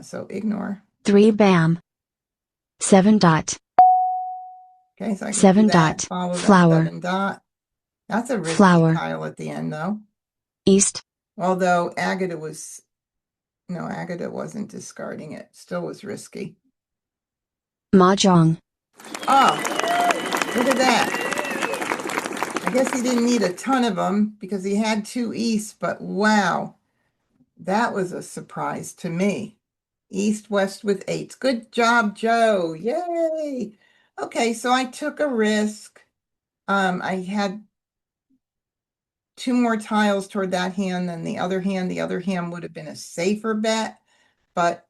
So ignore. 3 bam. 7 dot. Okay, so I can do 7 that, dot. follow that Flower. 7 dot. That's a risky Flower. tile at the end, though. East. Although Agata was, no, Agata wasn't discarding it. Still was risky. Mah Jongg. Oh, look at that. I guess he didn't need a ton of them because he had 2 east, but wow, that was a surprise to me. East, west with 8s. Good job, Joe. Yay. Okay, so I took a risk. I had 2 more tiles toward that hand than the other hand. The other hand would have been a safer bet, but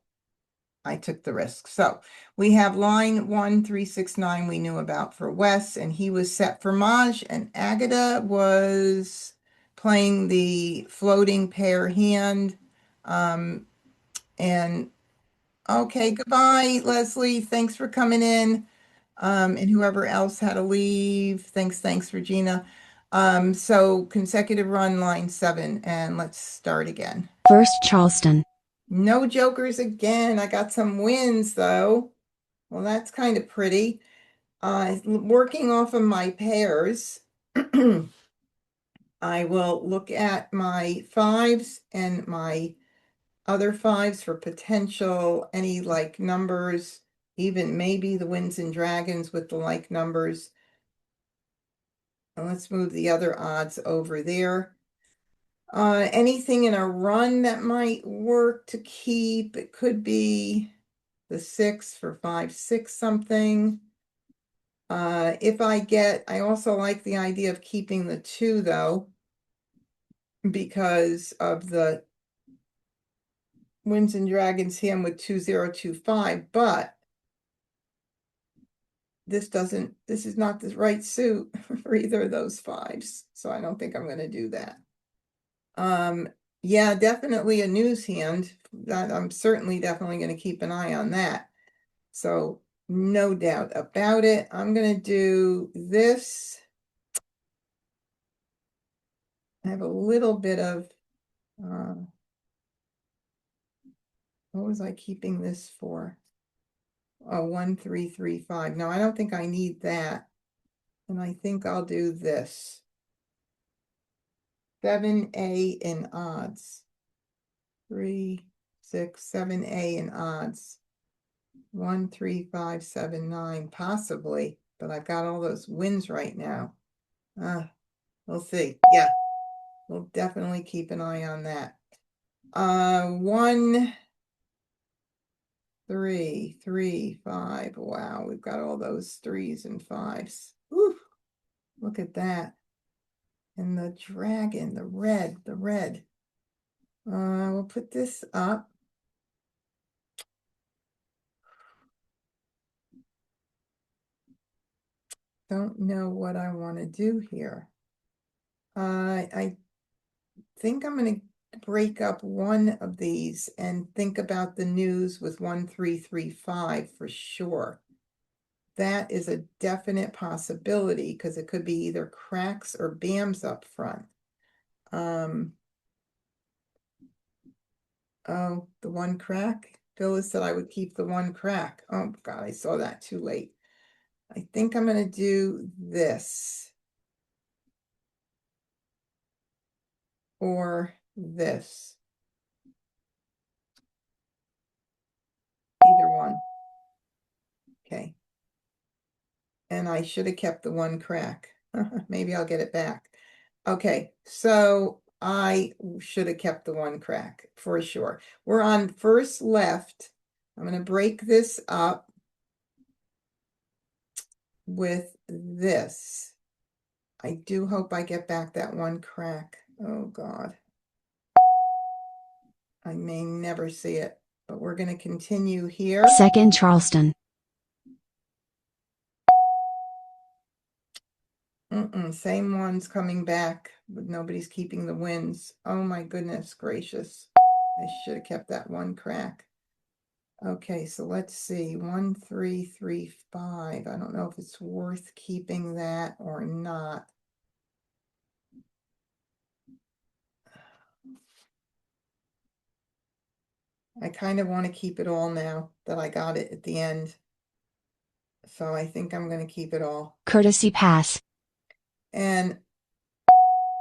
I took the risk. So we have line 1369 we knew about for Wes, and he was set for Maj, and Agata was playing the floating pair hand. And okay, goodbye, Leslie. Thanks for coming in. And whoever else had to leave. Thanks, Regina. So consecutive run line 7, and let's start again. First Charleston. No jokers again. I got some wins though. Well, that's kind of pretty. Working off of my pairs, I will look at my 5s and my other 5s for potential any like numbers, even maybe the Winds and Dragons with the like numbers. And let's move the other odds over there. Anything in a run that might work to keep, it could be the 6 for 5, 6 something. If I also like the idea of keeping the 2 though, because of the Winds and Dragons hand with 2025, but this is not the right suit for either of those 5s. So I don't think I'm going to do that. Yeah, definitely a news hand. That I'm certainly definitely going to keep an eye on that. So no doubt about it. I'm going to do this. I have a little bit of, what was I keeping this for? Oh, 1335. No, I don't think I need that. And I think I'll do this. 7A in odds. 3, 6, 7A in odds. 1, 3, 5, 7, 9, possibly, but I've got all those wins right now. We'll see. Yeah, we'll definitely keep an eye on that. 1, 3, 3, 5. Wow, we've got all those 3s and 5s. Whew, look at that. And the dragon, the red. We'll put this up. Don't know what I want to do here. I think I'm going to break up one of these and think about the news with 1335 for sure. That is a definite possibility because it could be either cracks or BAMs up front. Oh, the 1 crack. Phyllis said I would keep the 1 crack. Oh God, I saw that too late. I think I'm going to do this or this. Either one. Okay. And I should have kept the 1 crack. Maybe I'll get it back. Okay, so I should have kept the 1 crack for sure. We're on first left. I'm going to break this up with this. I do hope I get back that 1 crack. Oh God. I may never see it, but we're going to continue here. Second Charleston. Same ones coming back, but nobody's keeping the wins. Oh my goodness gracious. I should have kept that 1 crack. Okay, so let's see. 1335. I don't know if it's worth keeping that or not. I kind of want to keep it all now that I got it at the end. So I think I'm going to keep it all. Courtesy pass. And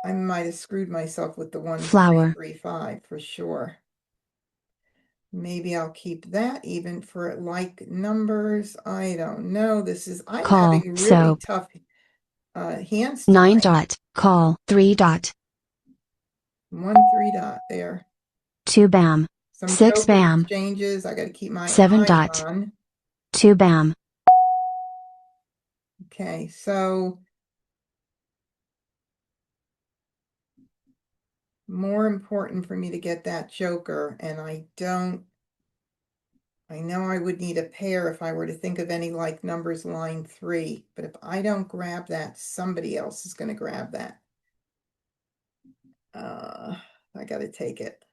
I might have screwed myself with the 1, 3, Flower. 3, 5 for sure. Maybe I'll keep that even for like numbers. I don't know. I'm Call. having really Soap. tough hands 9 tonight. dot. Call. 3 dot. 1, 3 dot there. 2 bam. Some 6 joker bam. exchanges. I got to keep my 7 eye dot. on. 2 bam. Okay, so more important for me to get that joker, and I know I would need a pair if I were to think of any like numbers line 3, but if I don't grab that, somebody else is going to grab that. I got to take it.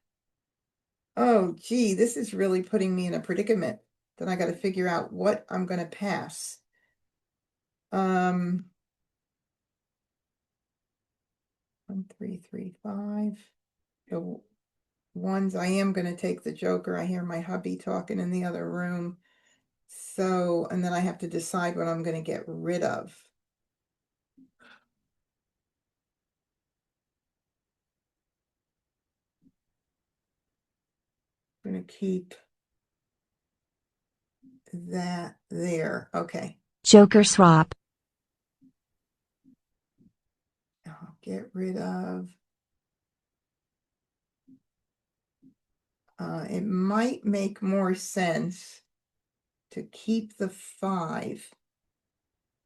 Oh, gee, this is really putting me in a predicament. Then I got to figure out what I'm going to pass. 1, 3, 3, 5. The ones I am going to take the joker. I hear my hubby talking in the other room. So, and then I have to decide what I'm going to get rid of. I'm going to keep that there. Okay. Joker swap. I'll get rid of. It might make more sense to keep the 5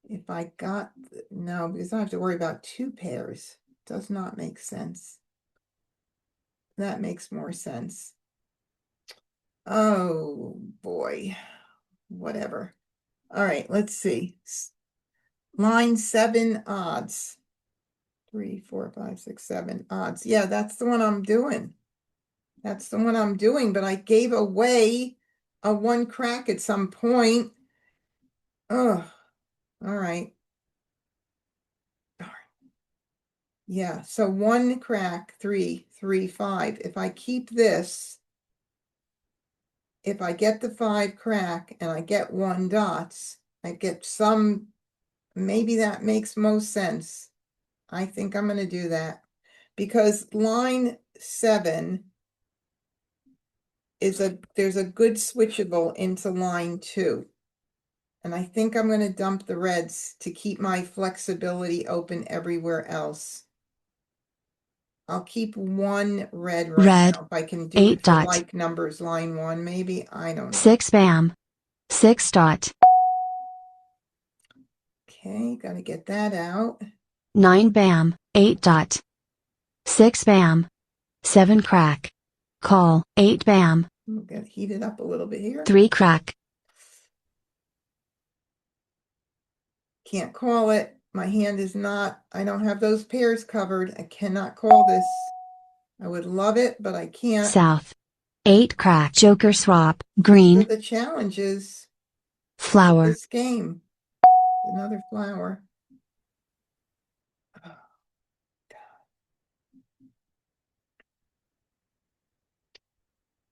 if I got, no, because I have to worry about 2 pairs. Does not make sense. That makes more sense. Oh boy, whatever. All right, let's see. Line 7 odds. 3, 4, 5, 6, 7 odds. Yeah, that's the one I'm doing. That's the one I'm doing, but I gave away a 1 crack at some point. Oh, all right. Darn. Yeah, so 1 crack, 3, 3, 5. If I keep this, if I get the 5 crack and I get 1 dots, I get some, maybe that makes most sense. I think I'm going to do that because line 7 is there's a good switchable into line 2. And I think I'm going to dump the reds to keep my flexibility open everywhere else. I'll keep 1 red right Red. now. If I can do 8 it for dot. like numbers, line 1, maybe. I don't know. 6 bam. 6 dot. Okay, got to get that out. 9 bam. 8 dot. 6 bam. 7 crack. Call. 8 bam. I'm going to heat it up a little bit here. 3 crack. Can't call it. My hand is not, I don't have those pairs covered. I cannot call this. I would love it, but I can't. South. 8 crack. Joker swap. These Green. are the challenges of Flower. this game. Another flower.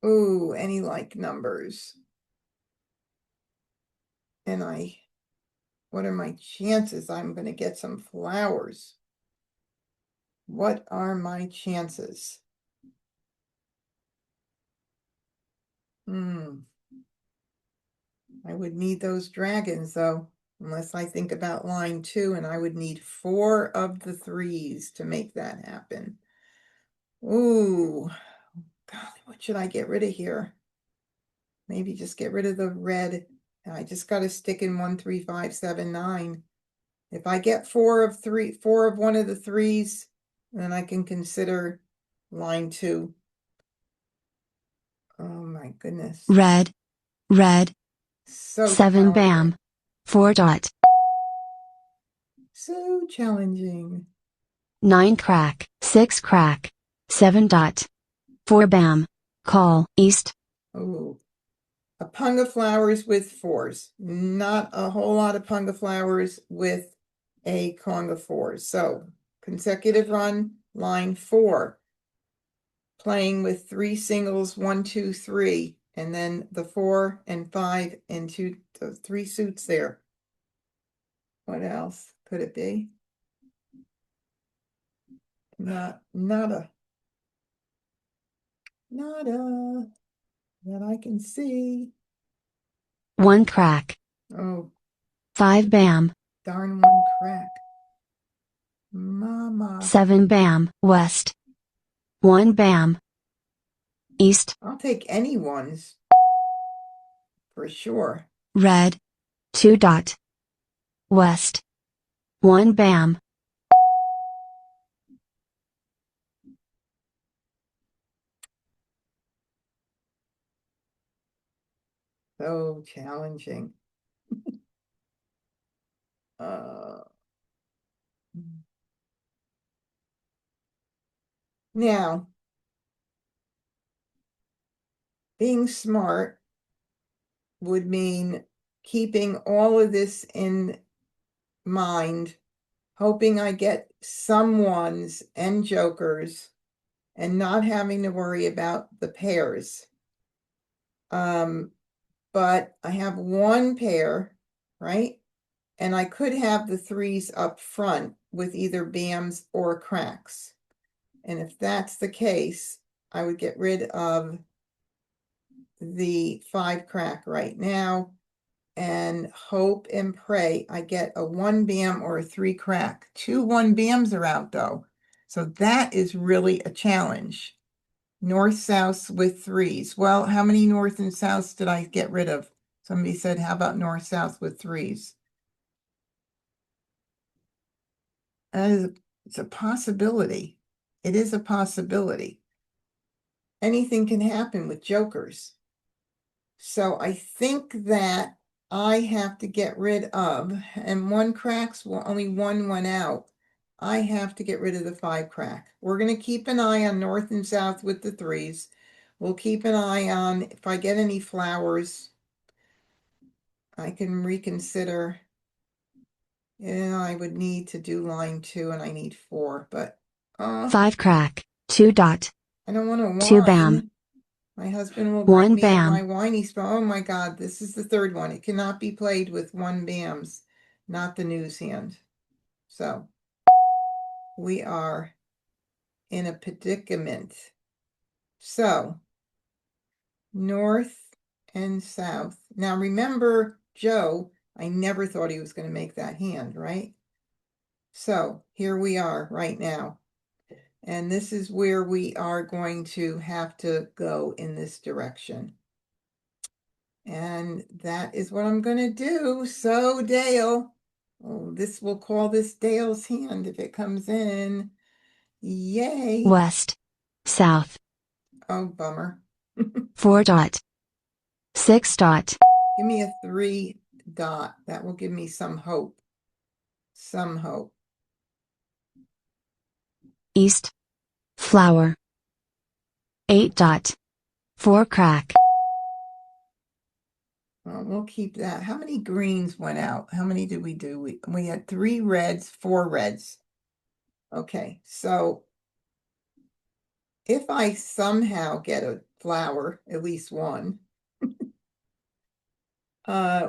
Oh, ooh, any like numbers. And what are my chances I'm going to get some flowers? What are my chances? I would need those dragons though, unless I think about line 2, and I would need 4 of the 3s to make that happen. Ooh, golly, what should I get rid of here? Maybe just get rid of the red. I just got to stick in 1, 3, 5, 7, 9. If I get 4 of one of the 3s, then I can consider line 2. Oh my goodness. Red. Red. So 7 bam. challenging. 4 dot. So challenging. 9 crack. 6 crack. 7 dot. 4 bam. Call. East. Oh, a punga flowers with 4s. Not a whole lot of punga flowers with a conga 4s. So consecutive run, line 4. Playing with 3 singles, 1, 2, 3. and then the 4 and 5 into the 3 suits there. What else could it be? Nada that I can see. 1 crack. Oh, 5 bam. darn one crack. Mama. 7 bam. West. 1 bam. East. I'll take any ones for sure. Red. 2 dot. West. 1 bam. So challenging. Uh, Now, being smart would mean keeping all of this in mind, hoping I get some ones and jokers, and not having to worry about the pairs. But I have one pair, right? And I could have the 3s up front with either bams or cracks. And if that's the case, I would get rid of the 5 crack right now and hope and pray I get a 1 bam or a 3 crack. 2 1 bams are out though. So that is really a challenge. North, south with 3s. Well, how many north and souths did I get rid of? Somebody said, how about north, south with 3s? It's a possibility. It is a possibility. Anything can happen with jokers. So I think that I have to get rid of, and 1 cracks, well, only 1 went out. I have to get rid of the 5 crack. We're going to keep an eye on north and south with the 3s. We'll keep an eye on if I get any flowers. I can reconsider. Yeah, I would need to do line 2 and I need 4, but 5 crack. 2 dot. I don't want to 2 bam. whine. My husband will 1 bring me in bam. my whiny spell. Oh my God, this is the 3rd one. It cannot be played with 1 bams, not the news hand. So we are in a predicament. So north and south. Now remember, Joe, I never thought he was going to make that hand, right? So here we are right now. And this is where we are going to have to go in this direction. And that is what I'm going to do. So Dale, oh, we'll call this Dale's hand if it comes in. Yay. West. South. Oh, bummer. 4 dot. 6 dot. Give me a 3 dot. That will give me some hope. Some hope. East. Flower. 8 dot. 4 crack. Well, we'll keep that. How many greens went out? How many did we do? We had 3 reds, 4 reds. Okay, so if I somehow get a flower, at least one,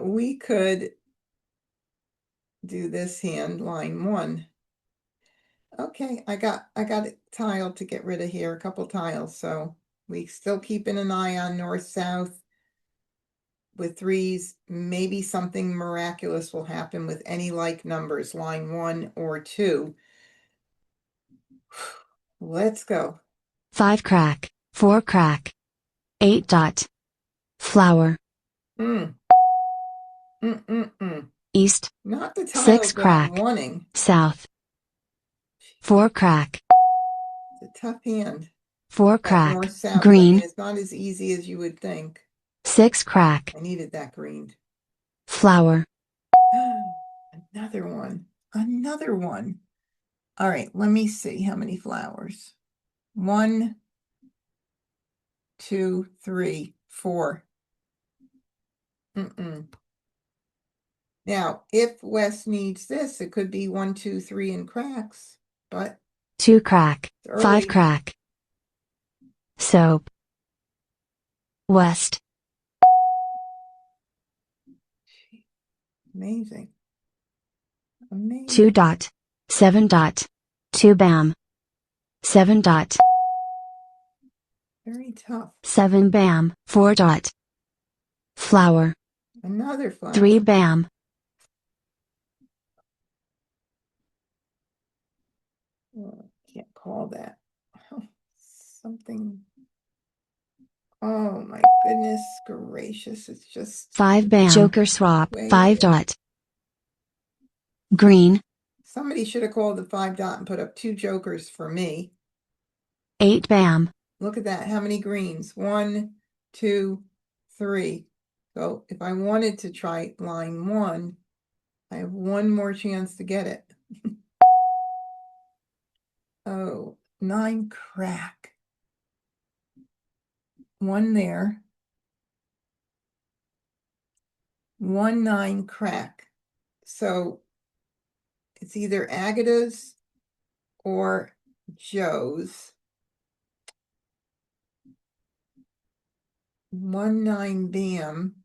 we could do this hand, line 1. Okay, I got a tile to get rid of here, a couple tiles, so we still keeping an eye on north, south with 3s. Maybe something miraculous will happen with any like numbers, line 1 or 2. Let's go. 5 crack. 4 crack. 8 dot. Flower. Mm. East. Not the 6 tiles that I'm crack. wanting. South. 4 crack. It's a tough hand. 4 That crack. north-south, I Green. mean, it's not as easy as you would think. 6 crack. I needed that green. Flower. Another one. Another one. All right, let me see how many flowers. 1, 2, 3, 4. Now, if Wes needs this, it could be 1, 2, 3 in cracks, but 2 crack. it's 5 early. crack. Soap. West. Amazing. 2 Amazing. dot. 7 dot. 2 bam. 7 dot. Very tough. 7 bam. 4 dot. Flower. Another 3 flower. bam. Oh, can't call that. Something. Oh my goodness gracious. It's just 5 bam. Joker swap. way 5 dot. Green. somebody should have called the 5 dot and put up 2 jokers for me. 8 bam. Look at that. How many greens? 1, 2, 3. So if I wanted to try line 1, I have one more chance to get it. Oh, 9 crack. 1 there. 1 9 crack. So it's either Agatha's or Joe's. 1 9 bam.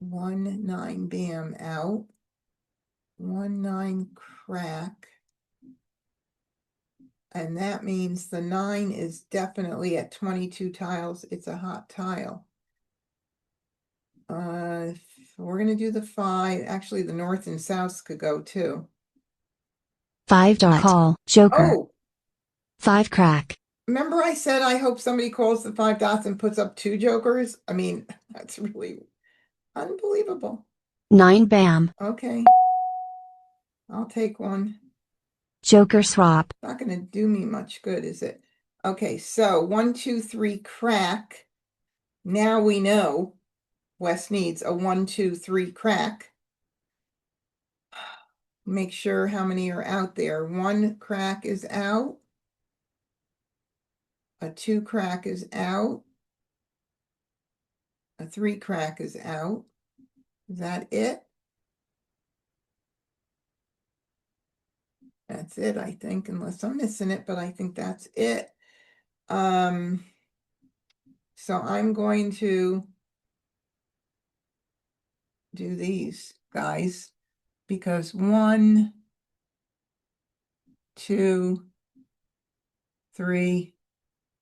1 9 bam out. 1 9 crack. And that means the 9 is definitely at 22 tiles. It's a hot tile. We're going to do the 5. Actually, the north and south could go too. 5 dot. Call. Joker. Oh, 5 crack. remember I said I hope somebody calls the 5 dots and puts up 2 jokers? I mean, that's really unbelievable. 9 bam. Okay, I'll take one. Joker swap. Not going to do me much good, is it? Okay, so 1 2 3 crack. Now we know Wes needs a 1 2 3 crack. Make sure how many are out there. 1 crack is out. A 2 crack is out. A 3 crack is out. Is that it? That's it, I think, unless I'm missing it, but I think that's it. So I'm going to do these guys because 1, 2, 3,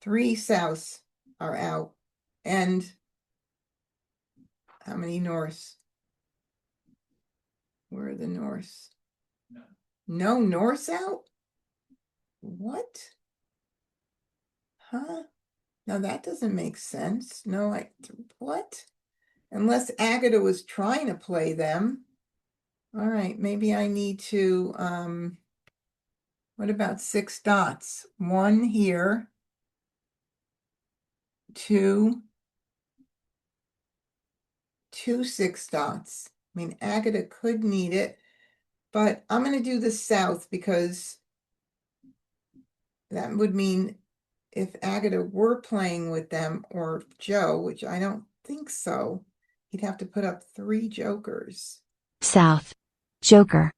3 souths are out. And how many norths? Where are the norths? No norths out? What? Huh? Now that doesn't make sense. No, what? Unless Agatha was trying to play them. All right, maybe I need to, what about 6 dots? 1 here, 2, 2 6 dots. I mean, Agatha could need it, but I'm going to do the south because that would mean if Agatha were playing with them or Joe, which I don't think so, he'd have to put up 3 jokers. South. Joker.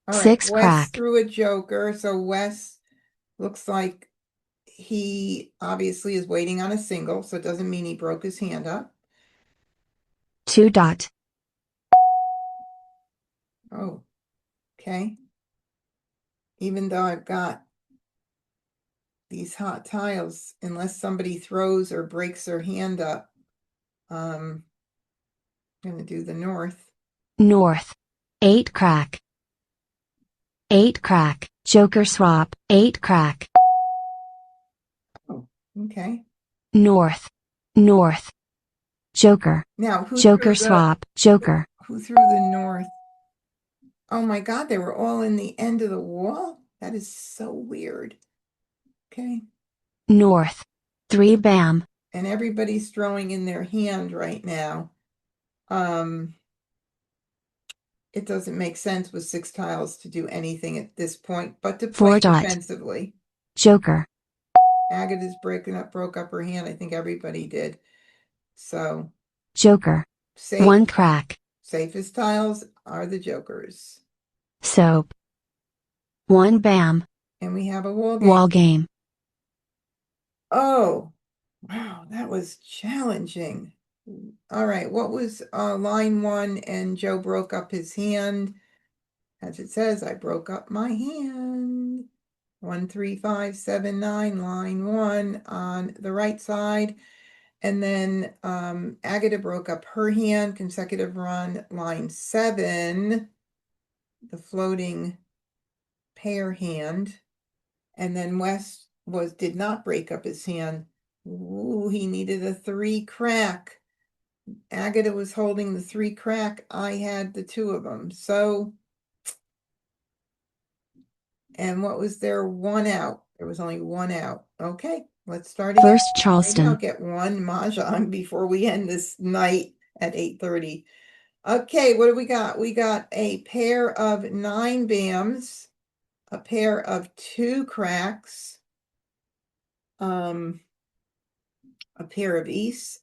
All right, 6 Wes crack. threw a joker, so Wes looks like he obviously is waiting on a single, so it doesn't mean he broke his hand up. 2 dot. Oh, okay. Even though I've got these hot tiles, unless somebody throws or breaks their hand up, I'm going to do the north. North. 8 crack. 8 crack. Joker swap. 8 crack. Oh, okay. North. North. Joker. Now, who Joker threw the swap. Joker. who threw the north? Oh my God, they were all in the end of the wall? That is so weird. Okay. North. 3 bam. And everybody's throwing in their hand right now. It doesn't make sense with 6 tiles to do anything at this point, but to 4 play dot. defensively. Joker. Agatha's broke up her hand. I think everybody did. So Joker. safe, 1 crack. safest tiles are the jokers. Soap. 1 bam. And we have a wall game. Wall game. Oh, wow, that was challenging. All right, what was line 1? And Joe broke up his hand. As it says, I broke up my hand. 1, 3, 5, 7, 9, line 1 on the right side. And then Agatha broke up her hand, consecutive run, line 7, the floating pair hand. And then West did not break up his hand. Ooh, he needed a 3 crack. Agatha was holding the 3 crack. I had the 2 of them. So, and what was there? 1 out. There was only 1 out. Okay, let's start again. First Maybe I'll Charleston. get one mahjong before we end this night at 8:30. Okay, what do we got? We got a pair of 9 bams, a pair of 2 cracks, a pair of east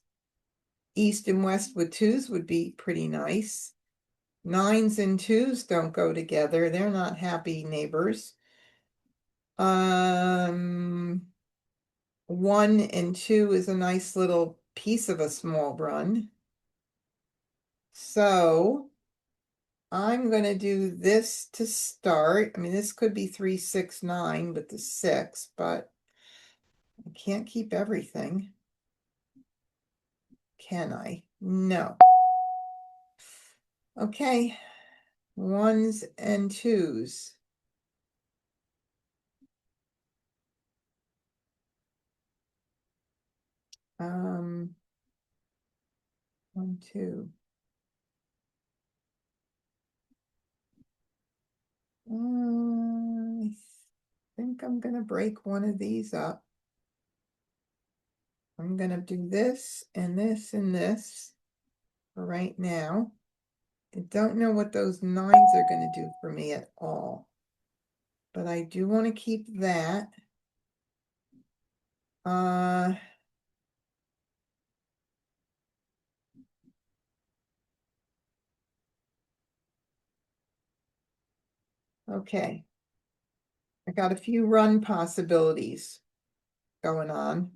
and west with 2s would be pretty nice. 9s and 2s don't go together. They're not happy neighbors. 1 and 2 is a nice little piece of a small run. So I'm going to do this to start. I mean, this could be 3, 6, 9 with the 6, but I can't keep everything. Can I? No. Okay. 1s and 2s. Um, 1, 2. I think I'm going to break one of these up. I'm going to do this and this and this for right now. I don't know what those 9s are going to do for me at all, but I do want to keep that. Okay. I got a few run possibilities going on.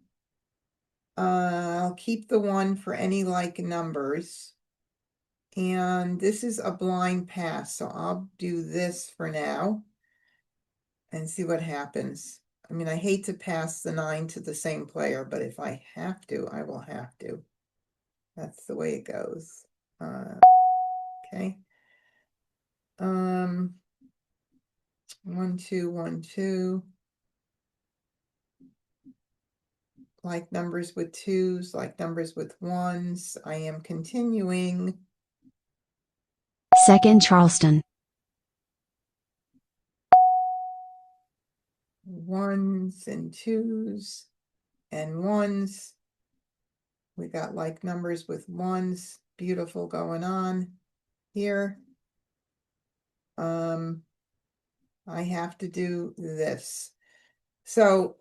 I'll keep the 1 for any like numbers. And this is a blind pass, so I'll do this for now and see what happens. I mean, I hate to pass the 9 to the same player, but if I have to, I will have to. That's the way it goes. Okay. 1, 2, 1, 2. Like numbers with 2s, like numbers with 1s. I am continuing. Second Charleston. 1s and 2s and 1s. We got like numbers with 1s. Beautiful going on here. I have to do this. So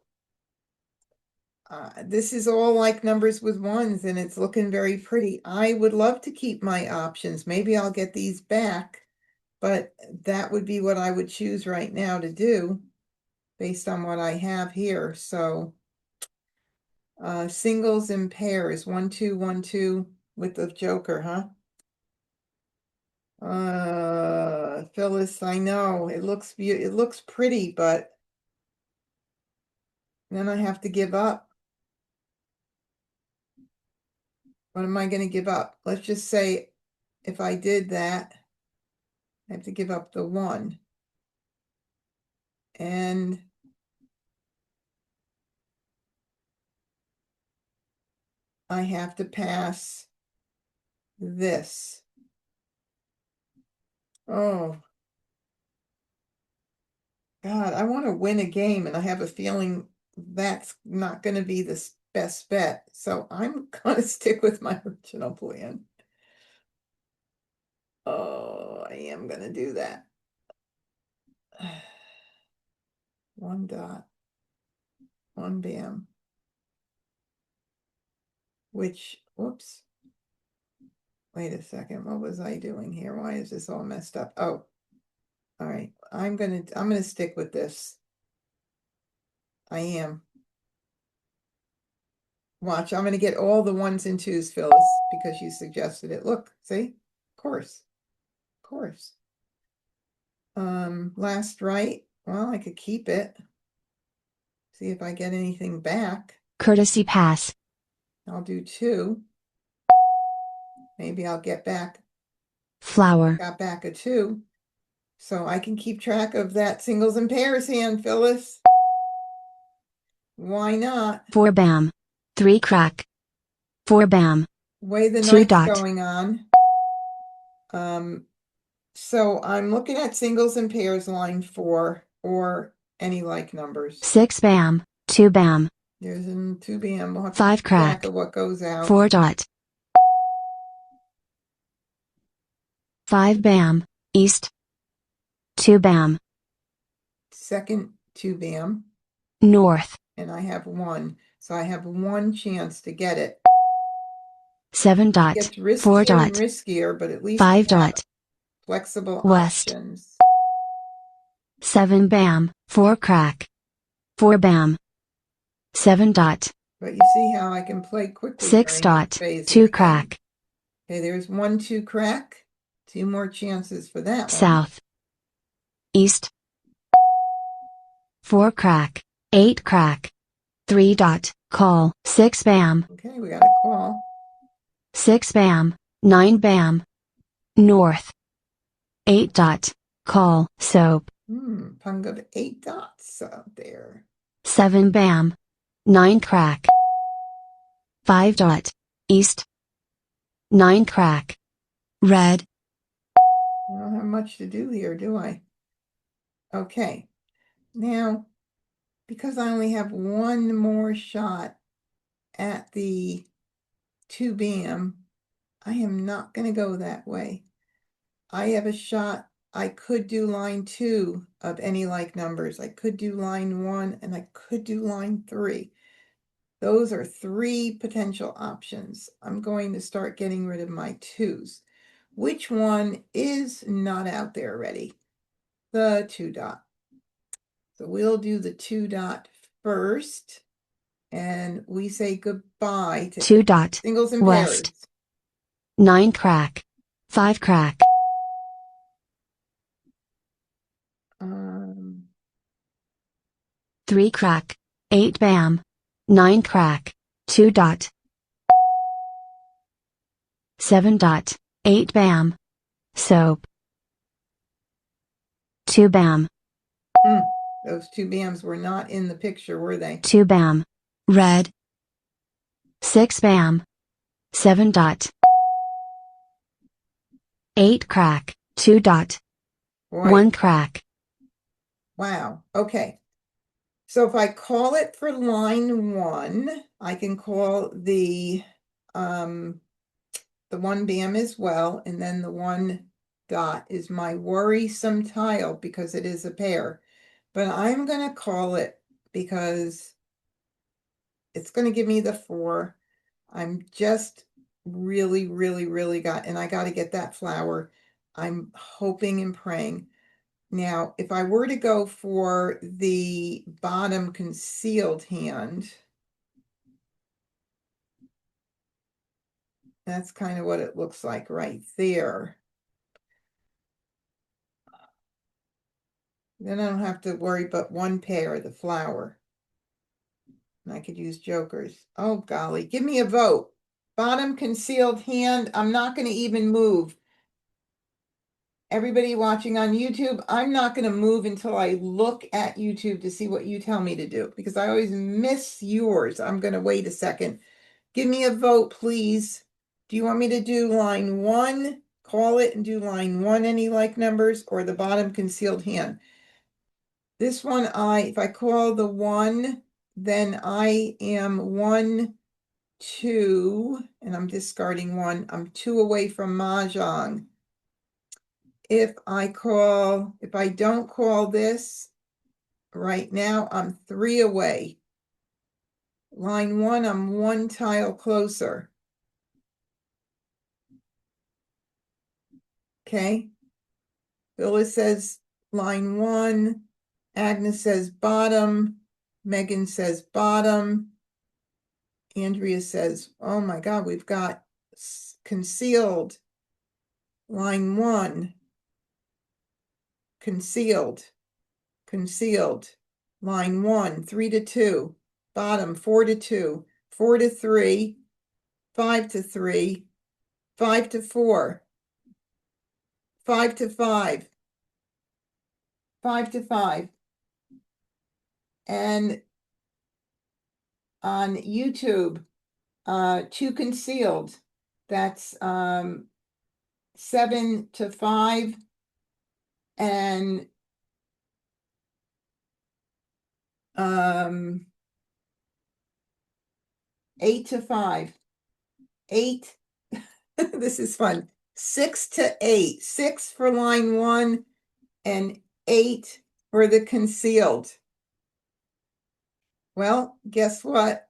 this is all like numbers with 1s and it's looking very pretty. I would love to keep my options. Maybe I'll get these back, but that would be what I would choose right now to do based on what I have here. So singles and pairs, 1, 2, 1, 2 with the joker, huh? Phyllis, I know it looks pretty, but then I have to give up. What am I going to give up? Let's just say if I did that, I have to give up the 1. And I have to pass this. Oh, God, I want to win a game, and I have a feeling that's not going to be the best bet. So I'm going to stick with my original plan. Oh, I am going to do that. 1 dot, 1 bam. Which, whoops. Wait a second. What was I doing here? Why is this all messed up? Oh, all right. I'm gonna stick with this. I am. Watch, I'm going to get all the ones and twos, Phyllis, because you suggested it. Look, see? Of course. Of course. Last right. Well, I could keep it. See if I get anything back. Courtesy pass. I'll do 2. Maybe I'll get back. Flower. Got back a 2. So I can keep track of that singles and pairs hand, Phyllis. Why not? 4 bam. 3 crack. 4 bam. Way the 2 night's dot. going on. So I'm looking at singles and pairs line 4 or any like numbers. 6 bam. 2 bam. There's a 2 bam. We'll have to 5 keep track crack. of what goes out. 4 dot. 5 bam. East. 2 bam. Second 2 bam. North. And I have 1. So I have 1 chance to get it. 7 dot. It's riskier 4 and dot. riskier, but at least 5 we have dot. flexible West. options. 7 bam. 4 crack. 4 bam. 7 dot. But you see how I can play quickly 6 during dot. this phase of 2 the game. crack. Okay, there's 1 2 crack. 2 more chances for that one. South. East. 4 crack. 8 crack. 3 dot. Call. 6 bam. Okay, we got a call. 6 bam. 9 bam. North. 8 dot. Call. Soap. Pung of 8 dots out there. 7 bam. 9 crack. 5 dot. East. 9 crack. Red. I don't have much to do here, do I? Okay. Now, because I only have 1 more shot at the 2 bam, I am not going to go that way. I have a shot. I could do line 2 of any like numbers. I could do line 1 and I could do line 3. Those are 3 potential options. I'm going to start getting rid of my 2s. Which one is not out there already? The 2 dot. So we'll do the 2 dot first. And we say goodbye to 2 dot. singles and West. pairs. 9 crack. 5 crack. 3 crack. 8 bam. 9 crack. 2 dot. 7 dot. 8 bam. Soap. 2 bam. Those 2 bams were not in the picture, were they? 2 bam. Red. 6 bam. 7 dot. 8 crack. 2 dot. Boy. 1 crack. Wow. Okay. So if I call it for line 1, I can call the 1 bam as well, and then the 1 dot is my worrisome tile because it is a pair. But I'm going to call it because it's going to give me the 4. I'm just really, really, really and I got to get that flower. I'm hoping and praying. Now, if I were to go for the bottom concealed hand, that's kind of what it looks like right there. Then I don't have to worry but 1 pair, the flower. And I could use jokers. Oh, golly. Give me a vote. Bottom concealed hand. I'm not going to even move. Everybody watching on YouTube, I'm not going to move until I look at YouTube to see what you tell me to do, because I always miss yours. I'm going to wait a second. Give me a vote, please. Do you want me to do line 1, call it, and do line 1, any like numbers, or the bottom concealed hand? This one, if I call the 1, then I am 1, 2, and I'm discarding 1. I'm 2 away from Mah Jongg. If I don't call this right now, I'm 3 away. Line 1, I'm 1 tile closer. Okay. Phyllis says line 1. Agnes says bottom. Megan says bottom. Andrea says, oh my God, we've got concealed, line 1, concealed, concealed, line 1, 3 to 2, bottom 4 to 2, 4 to 3, 5 to 3, 5 to 4, 5 to 5, 5 to 5. And on YouTube, 2 concealed, that's 7 to 5, and 8 to 5. 8, this is fun. 6 to 8. 6 for line 1 and 8 for the concealed. Well, guess what?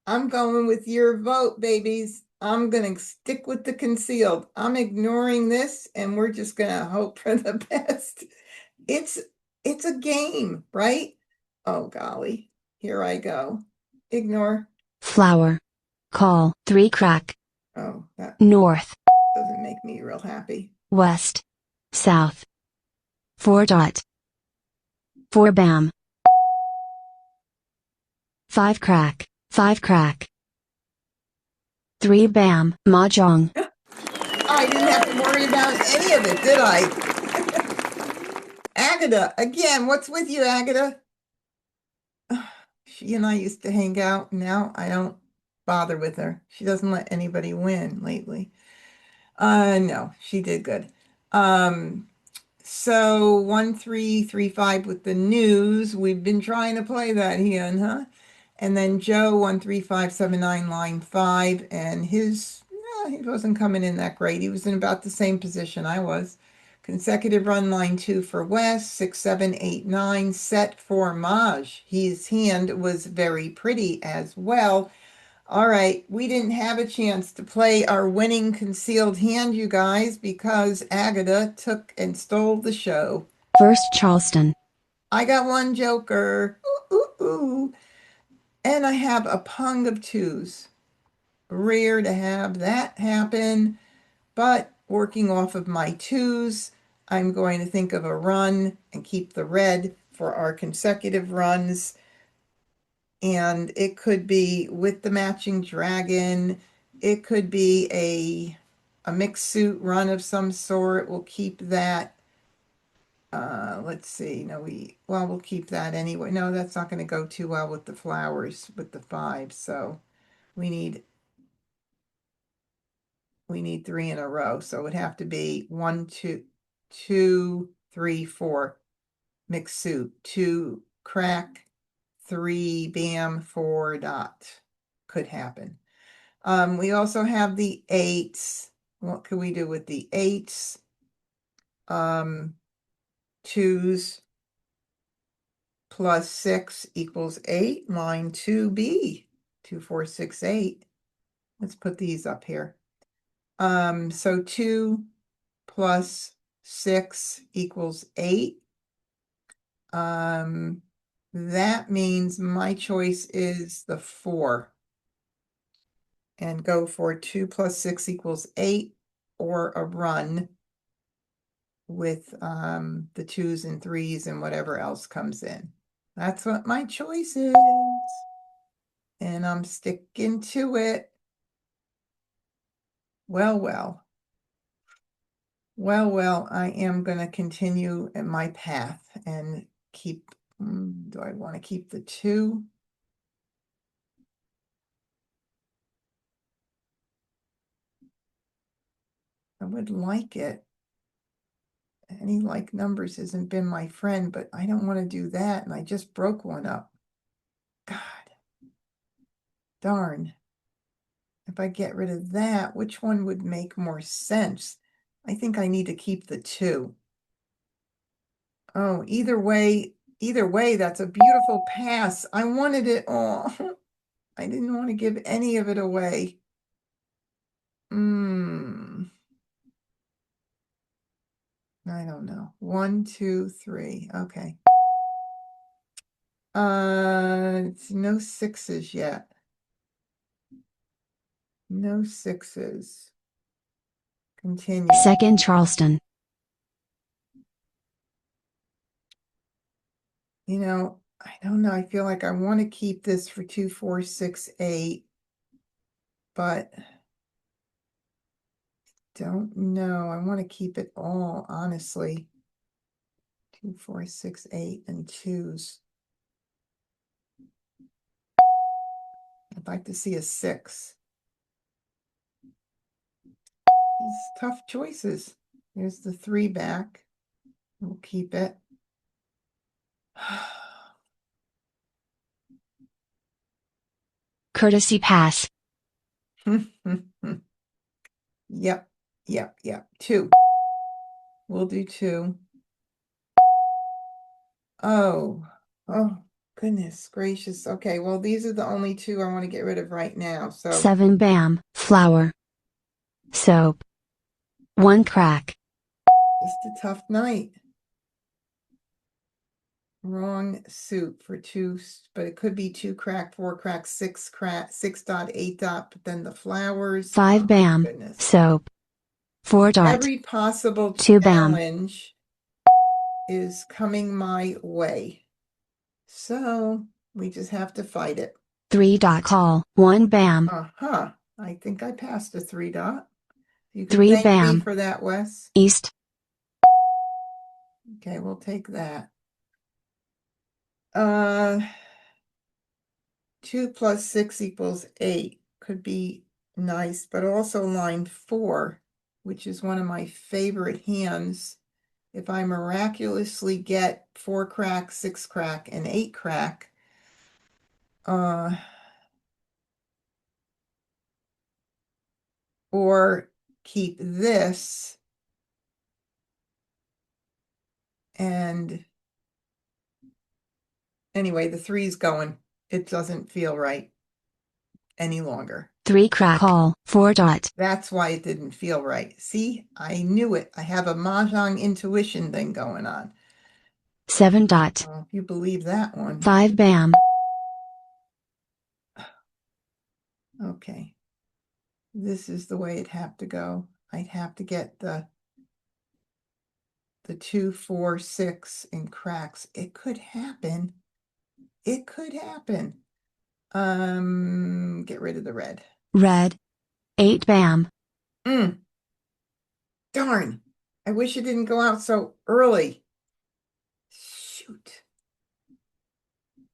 I'm going with your vote, babies. I'm going to stick with the concealed. I'm ignoring this, and we're just going to hope for the best. It's a game, right? Oh, golly. Here I go. Ignore. Flower. Call. 3 crack. Oh, that North. doesn't make me real happy. West. South. 4 dot. 4 bam. 5 crack. 5 crack. 3 bam. Mah Jongg. I didn't have to worry about any of it, did I? Agatha, again, what's with you, Agatha? She and I used to hang out. Now I don't bother with her. She doesn't let anybody win lately. No, she did good. So 1335 with the news. We've been trying to play that here, huh? And then Joe 13579 line 5, and his he wasn't coming in that great. He was in about the same position I was. Consecutive run line 2 for West, 6789 set for Maj. His hand was very pretty as well. All right, we didn't have a chance to play our winning concealed hand, you guys, because Agatha took and stole the show. First Charleston. I got one joker. Ooh, ooh, ooh. And I have a pung of 2s. Rare to have that happen, but working off of my 2s, I'm going to think of a run and keep the red for our consecutive runs. And it could be with the matching dragon. It could be a mixed suit run of some sort. We'll keep that. Let's see. No, we'll keep that anyway. No, that's not going to go too well with the flowers with the 5. So we need 3 in a row. So it would have to be 1, 2, 2, 3, 4 mixed suit, 2 crack, 3 bam, 4 dot. Could happen. We also have the 8s. What can we do with the 8s? 2s plus 6 equals 8. Line 2B, 2, 4, 6, 8. Let's put these up here. So 2 plus 6 equals 8. That means my choice is the 4. And go for 2 plus 6 equals 8, or a run with the 2s and 3s and whatever else comes in. That's what my choice is. And I'm sticking to it. Well. Well, I am going to continue in my path and keep, do I want to keep the 2? I would like it. Any like numbers hasn't been my friend, but I don't want to do that, and I just broke one up. God. Darn. If I get rid of that, which one would make more sense? I think I need to keep the 2. Oh, either way, that's a beautiful pass. I wanted it all. I didn't want to give any of it away. I don't know. 1, 2, 3. Okay. It's no 6s yet. No sixes. Continue. Second Charleston. You know, I don't know. I feel like I want to keep this for 2, 4, 6, 8, but don't know. I want to keep it all, honestly. 2, 4, 6, 8, and twos. I'd like to see a 6. These tough choices. There's the 3 back. We'll keep it. Courtesy pass. Yep, yep, yep. 2. We'll do 2. Oh, goodness gracious. Okay, well, these are the only 2 I want to get rid of right now. So 7 bam, flour. Soap. 1 crack. just a tough night. Wrong suit for 2, but it could be 2 crack, 4 crack, 6 crack, 6 dot, 8 dot, but then the flowers. 5 bam, Goodness. soap. 4 dot. Every possible 2 bam. challenge is coming my way. So we just have to fight it. 3 dot call. 1 bam. Uh-huh. I think I passed a 3 dot. You can 3 thank me bam. for that, Wes. East. Okay, we'll take that. 2 plus 6 equals 8 could be nice, but also line 4, which is one of my favorite hands. If I miraculously get 4 crack, 6 crack, and 8 crack, or keep this and anyway, the 3's going. It doesn't feel right any longer. 3 crack call. 4 dot. That's why it didn't feel right. See, I knew it. I have a Mah Jongg intuition thing going on. 7 dot. Well, if you believe that one. 5 bam. Okay. This is the way it'd have to go. I'd have to get the 2, 4, 6 in cracks. It could happen. It could happen. Get rid of the red. Red. 8 bam. Darn. I wish it didn't go out so early. Shoot.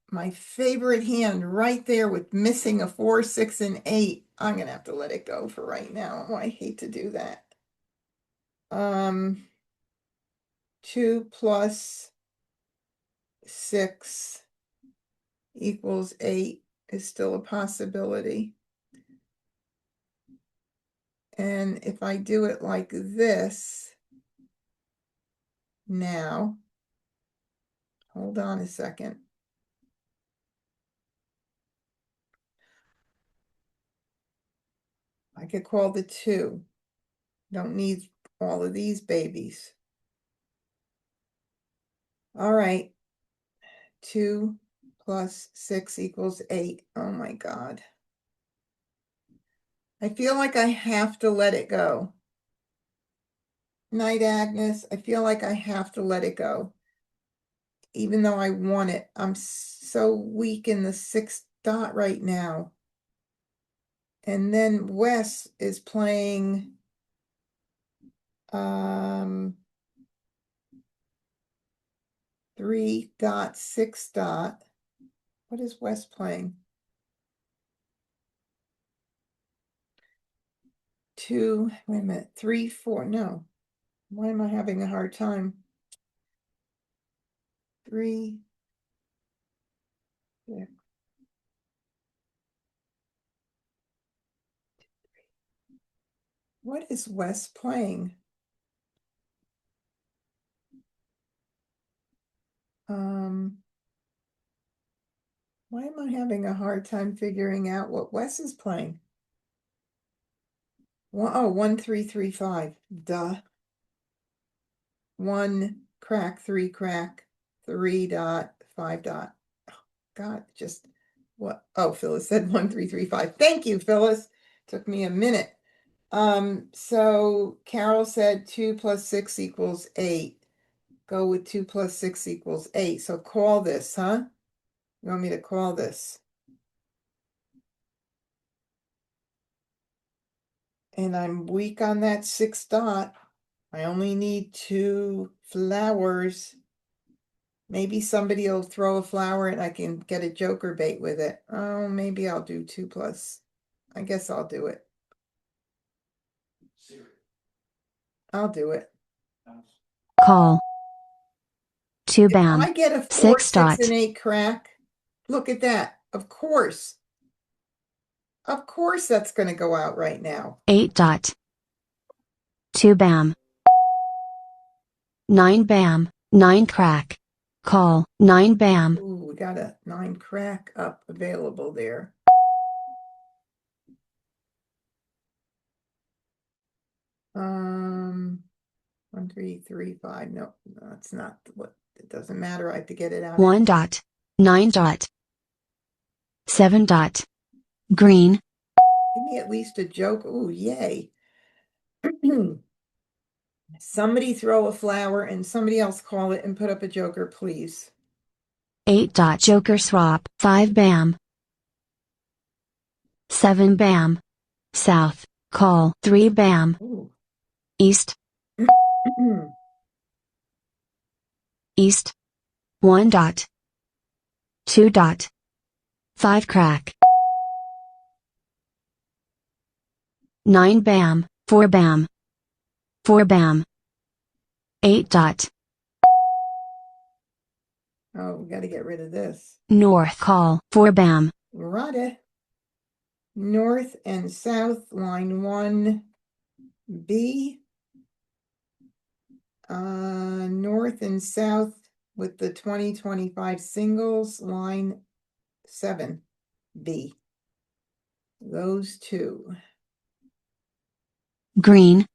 My favorite hand right there with missing a 4, 6, and 8. I'm going to have to let it go for right now. Oh, I hate to do that. 2 plus 6 equals 8 is still a possibility. And if I do it like this, now, hold on a second. I could call the 2. Don't need all of these babies. All right. 2 plus 6 equals 8. Oh my God. I feel like I have to let it go. Night, Agnes. I feel like I have to let it go. Even though I want it. I'm so weak in the 6 dot right now. And then Wes is playing 3 dot, 6 dot. What is Wes playing? 2, wait a minute, 3, 4, no. Why am I having a hard time? 3, 6. What is Wes playing? Why am I having a hard time figuring out what Wes is playing? Oh, 1, 3, 3, 5. Duh. 1 crack, 3 crack, 3 dot, 5 dot. Oh, God, just what? Oh, Phyllis said 1, 3, 3, 5. Thank you, Phyllis. Took me a minute. So Carol said 2 plus 6 equals 8. Go with 2 plus 6 equals 8. So call this, huh? You want me to call this? And I'm weak on that 6 dot. I only need 2 flowers. Maybe somebody will throw a flower and I can get a joker bait with it. Oh, maybe I'll do 2 plus. I guess I'll do it. I'll do it. Call. 2 If bam. I get a 4, 6 6, dot. and 8 crack, look at that. Of course. Of course that's going to go out right now. 8 dot. 2 bam. 9 bam. 9 crack. Call. 9 bam. Ooh, we got a 9 crack up available there. One, three, three, five. No, that's not what. It doesn't matter. I have to get it out. 1 dot. 9 dot. 7 dot. Green. Give me at least a joke. Ooh, yay. Somebody throw a flower and somebody else call it and put up a joker, please. 8 dot. Joker swap. 5 bam. 7 bam. South. Call. 3 bam. Ooh. East. East. 1 dot. 2 dot. 5 crack. 9 bam. 4 bam. 4 bam. 8 dot. Oh, we got to get rid of this. North. Call. 4 bam. Rada. North and south, line 1B. North and south with the 2025 singles, line 7B. Those two. Green.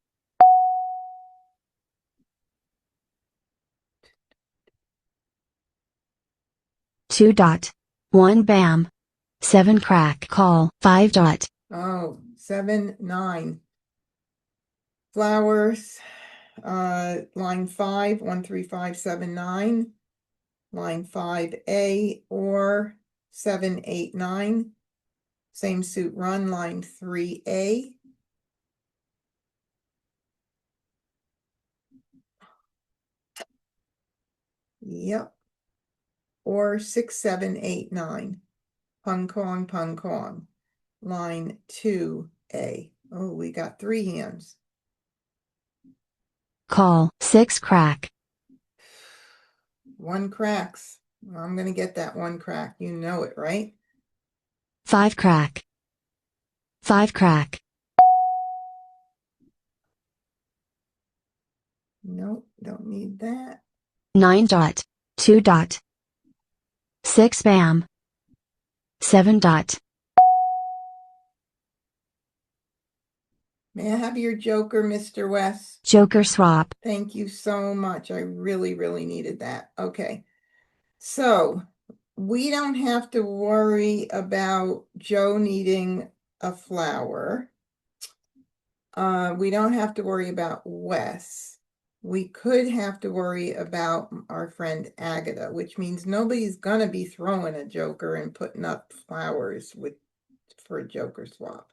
2 dot. 1 bam. 7 crack. Call. 5 dot. Oh, 7, 9. Flowers, line 5, 1, 3, 5, 7, 9. Line 5A or 7, 8, 9. Same suit run, line 3A. Yep. Or 6, 7, 8, 9. Pung Kong, Pung Kong. Line 2A. Oh, we got 3 hands. Call. 6 crack. 1 cracks. I'm going to get that 1 crack. You know it, right? 5 crack. 5 crack. Nope, don't need that. 9 dot. 2 dot. 6 bam. 7 dot. May I have your joker, Mr. West? Joker swap. Thank you so much. I really, really needed that. Okay. So we don't have to worry about Joe needing a flower. We don't have to worry about Wes. We could have to worry about our friend Agatha, which means nobody's gonna be throwing a joker and putting up flowers for a joker swap.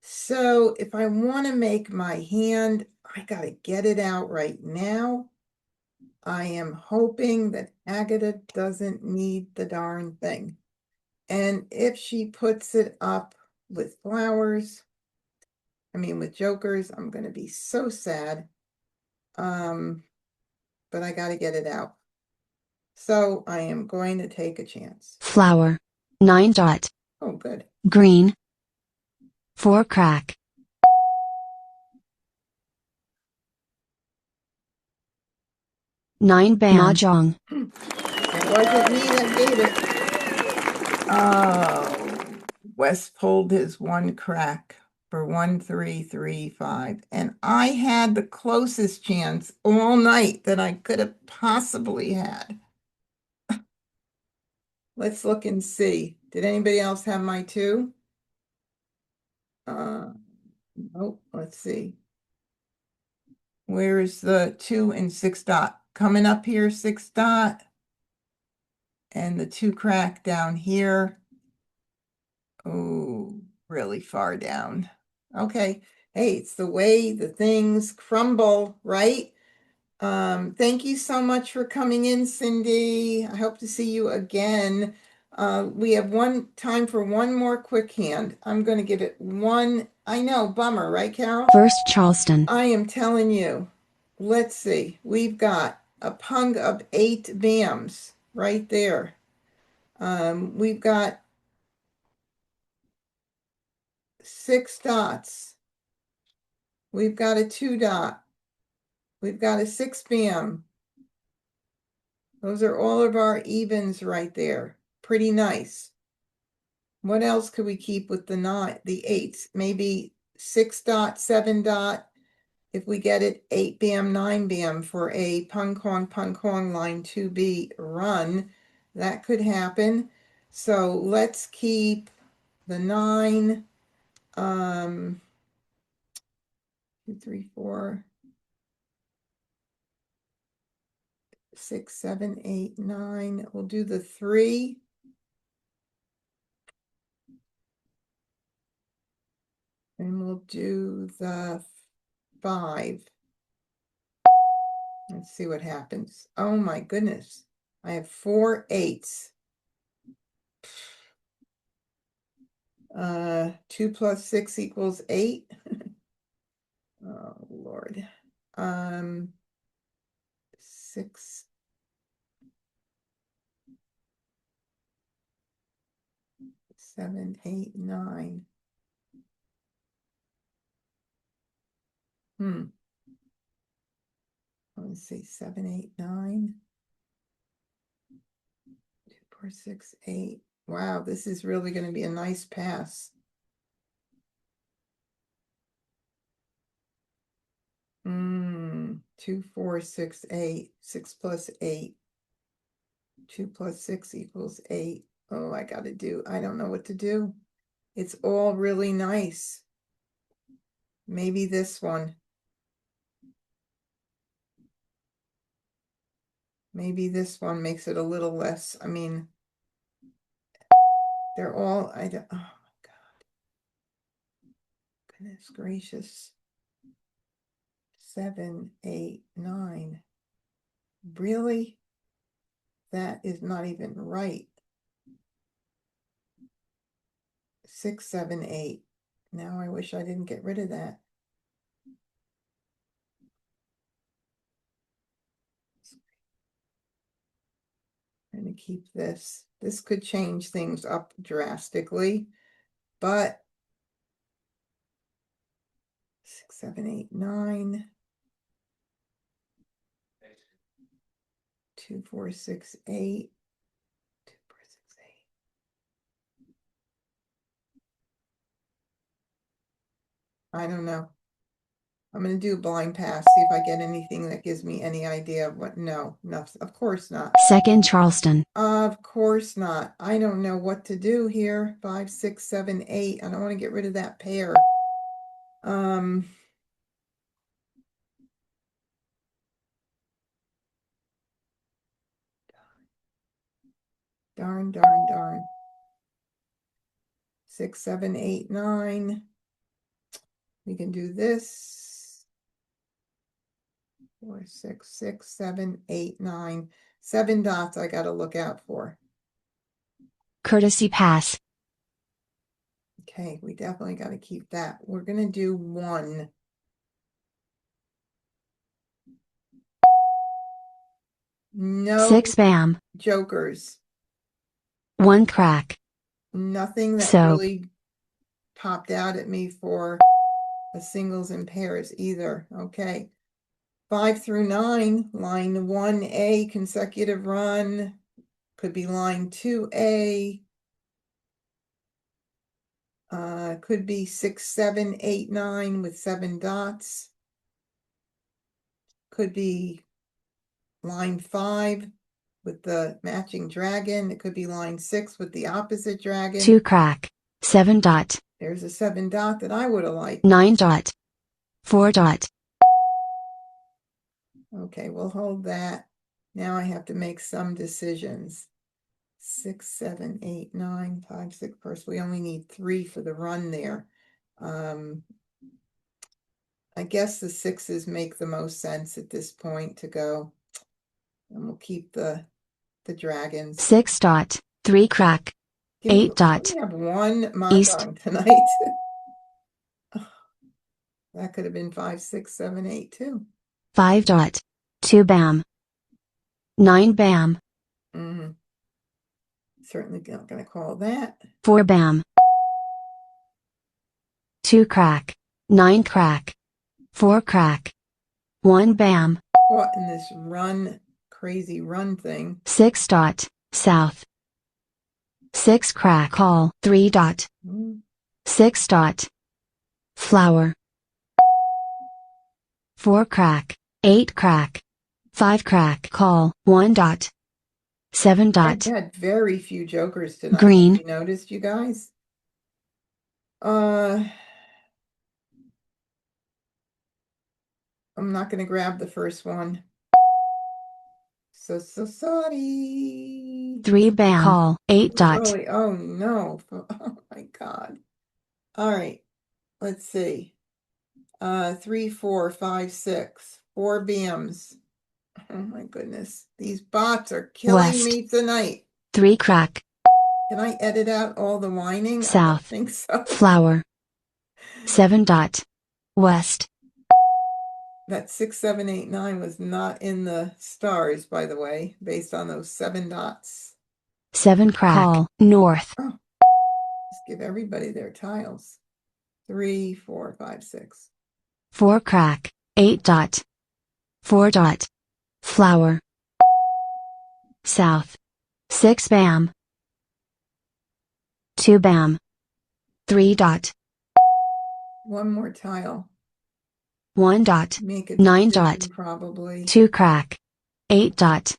So if I want to make my hand, I gotta get it out right now. I am hoping that Agatha doesn't need the darn thing. And if she puts it up with flowers, with jokers, I'm going to be so sad. But I got to get it out. So I am going to take a chance. Flower. 9 dot. Oh, good. Green. 4 crack. 9 bam. Mah Jongg. It wasn't me that gave it. Oh, Wes pulled his 1 crack for 1, 3, 3, 5. And I had the closest chance all night that I could have possibly had. Let's look and see. Did anybody else have my 2? Uh, oh, let's see. Where's the 2 and 6 dot? Coming up here, 6 dot. And the 2 crack down here. Oh, really far down. Okay. Hey, it's the way the things crumble, right? Thank you so much for coming in, Cindy. I hope to see you again. We have time for one more quick hand. I'm going to give it one. I know, bummer, right, Carol? First Charleston. I am telling you. Let's see. We've got a pung of 8 BAMs right there. We've got 6 dots. We've got a 2 dot. We've got a 6 BAM. Those are all of our evens right there. Pretty nice. What else could we keep with the 8s? Maybe 6 dot, 7 dot. If we get it 8 BAM, 9 BAM for a pung kong line 2B run, that could happen. So let's keep the 9, 2, 3, 4, 6, 7, 8, 9. We'll do the 3. And we'll do the 5. Let's see what happens. Oh my goodness. I have 4 8s. 2 plus 6 equals 8. Oh Lord. 6, 7, 8, 9. Let's see, 7, 8, 9. 2, 4, 6, 8. Wow, this is really going to be a nice pass. 2, 4, 6, 8. 6 plus 8. 2 plus 6 equals 8. Oh, I don't know what to do. It's all really nice. Maybe this one. Maybe this one makes it a little less. I mean, they're all, oh my God. Goodness gracious. 7, 8, 9. Really? That is not even right. 6, 7, 8. Now I wish I didn't get rid of that. I'm going to keep this. This could change things up drastically, but 6, 7, 8, 9. 2, 4, 6, 8. 2, 4, 6, 8. I don't know. I'm going to do a blind pass, see if I get anything that gives me any idea of what. No, of course not. Second Charleston. Of course not. I don't know what to do here. 5, 6, 7, 8. I don't want to get rid of that pair. Darn, darn, darn. 6, 7, 8, 9. We can do this. 4, 6, 6, 7, 8, 9. 7 dots I got to look out for. Courtesy pass. Okay, we definitely got to keep that. We're going to do 1. No 6 BAM. jokers. 1 crack. Nothing that So really popped out at me for a singles and pairs either. Okay. 5 through 9, line 1A, consecutive run. Could be line 2A. Could be 6, 7, 8, 9 with 7 dots. Could be line 5 with the matching dragon. It could be line 6 with the opposite dragon. 2 crack. 7 dot. There's a 7 dot that I would have liked. 9 dot. 4 dot. Okay, we'll hold that. Now I have to make some decisions. 6, 7, 8, 9, 5, 6. Of course, we only need 3 for the run there. I guess the 6s make the most sense at this point to go. And we'll keep the dragons. 6 dot. 3 crack. 8 dot. We have one Mah East. Jongg tonight. That could have been 5, 6, 7, 8 too. 5 dot. 2 bam. 9 bam. Certainly not going to call that. 4 bam. 2 crack. 9 crack. 4 crack. 1 bam. What in this run, crazy run thing? 6 dot. South. 6 crack call. 3 dot. 6 dot. Flower. 4 crack. 8 crack. 5 crack call. 1 dot. 7 dot. I had very few jokers tonight. Green. Have you noticed, you guys? I'm not going to grab the first one. So sorry. 3 bam. Call. 8 dot. Really, oh no. Oh my God. All right. Let's see. 3, 4, 5, 6. 4 BMs. Oh my goodness. These bots are killing West. me tonight. 3 crack. Can I edit out all the whining? South. I don't think so. Flower. 7 dot. West. That 6, 7, 8, 9 was not in the stars, by the way, based on those 7 dots. 7 crack. Call. North. Oh, just give everybody their tiles. 3, 4, 5, 6. 4 crack. 8 dot. 4 dot. Flower. South. 6 bam. 2 bam. 3 dot. One more tile. 1 dot. Make a 9 decision, dot. probably. 2 crack. 8 dot.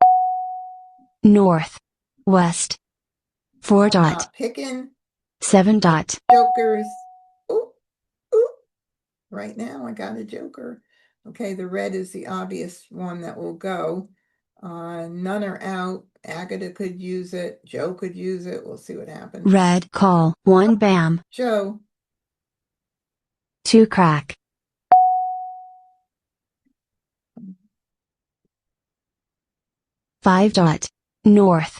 North. West. 4 I'm dot. not picking 7 dot. jokers. Ooh, ooh. Right now I got a joker. Okay, the red is the obvious one that will go. None are out. Agatha could use it. Joe could use it. We'll see what happens. Red. Call. 1 bam. Joe. 2 crack. 5 dot. North.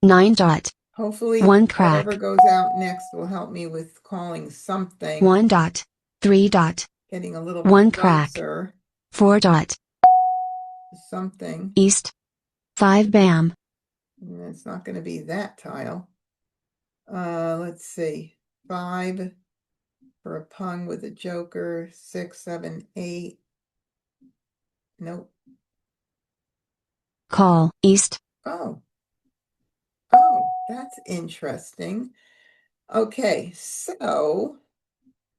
9 dot. Hopefully 1 crack. whatever goes out next will help me with calling something. 1 dot. 3 dot. Getting a little 1 bit crack. closer. 4 dot. Something. East. 5 bam. And it's not going to be that tile. Let's see. 5 for a pun with a joker. 6, 7, 8. Nope. Call. East. Oh. Oh, that's interesting. Okay, so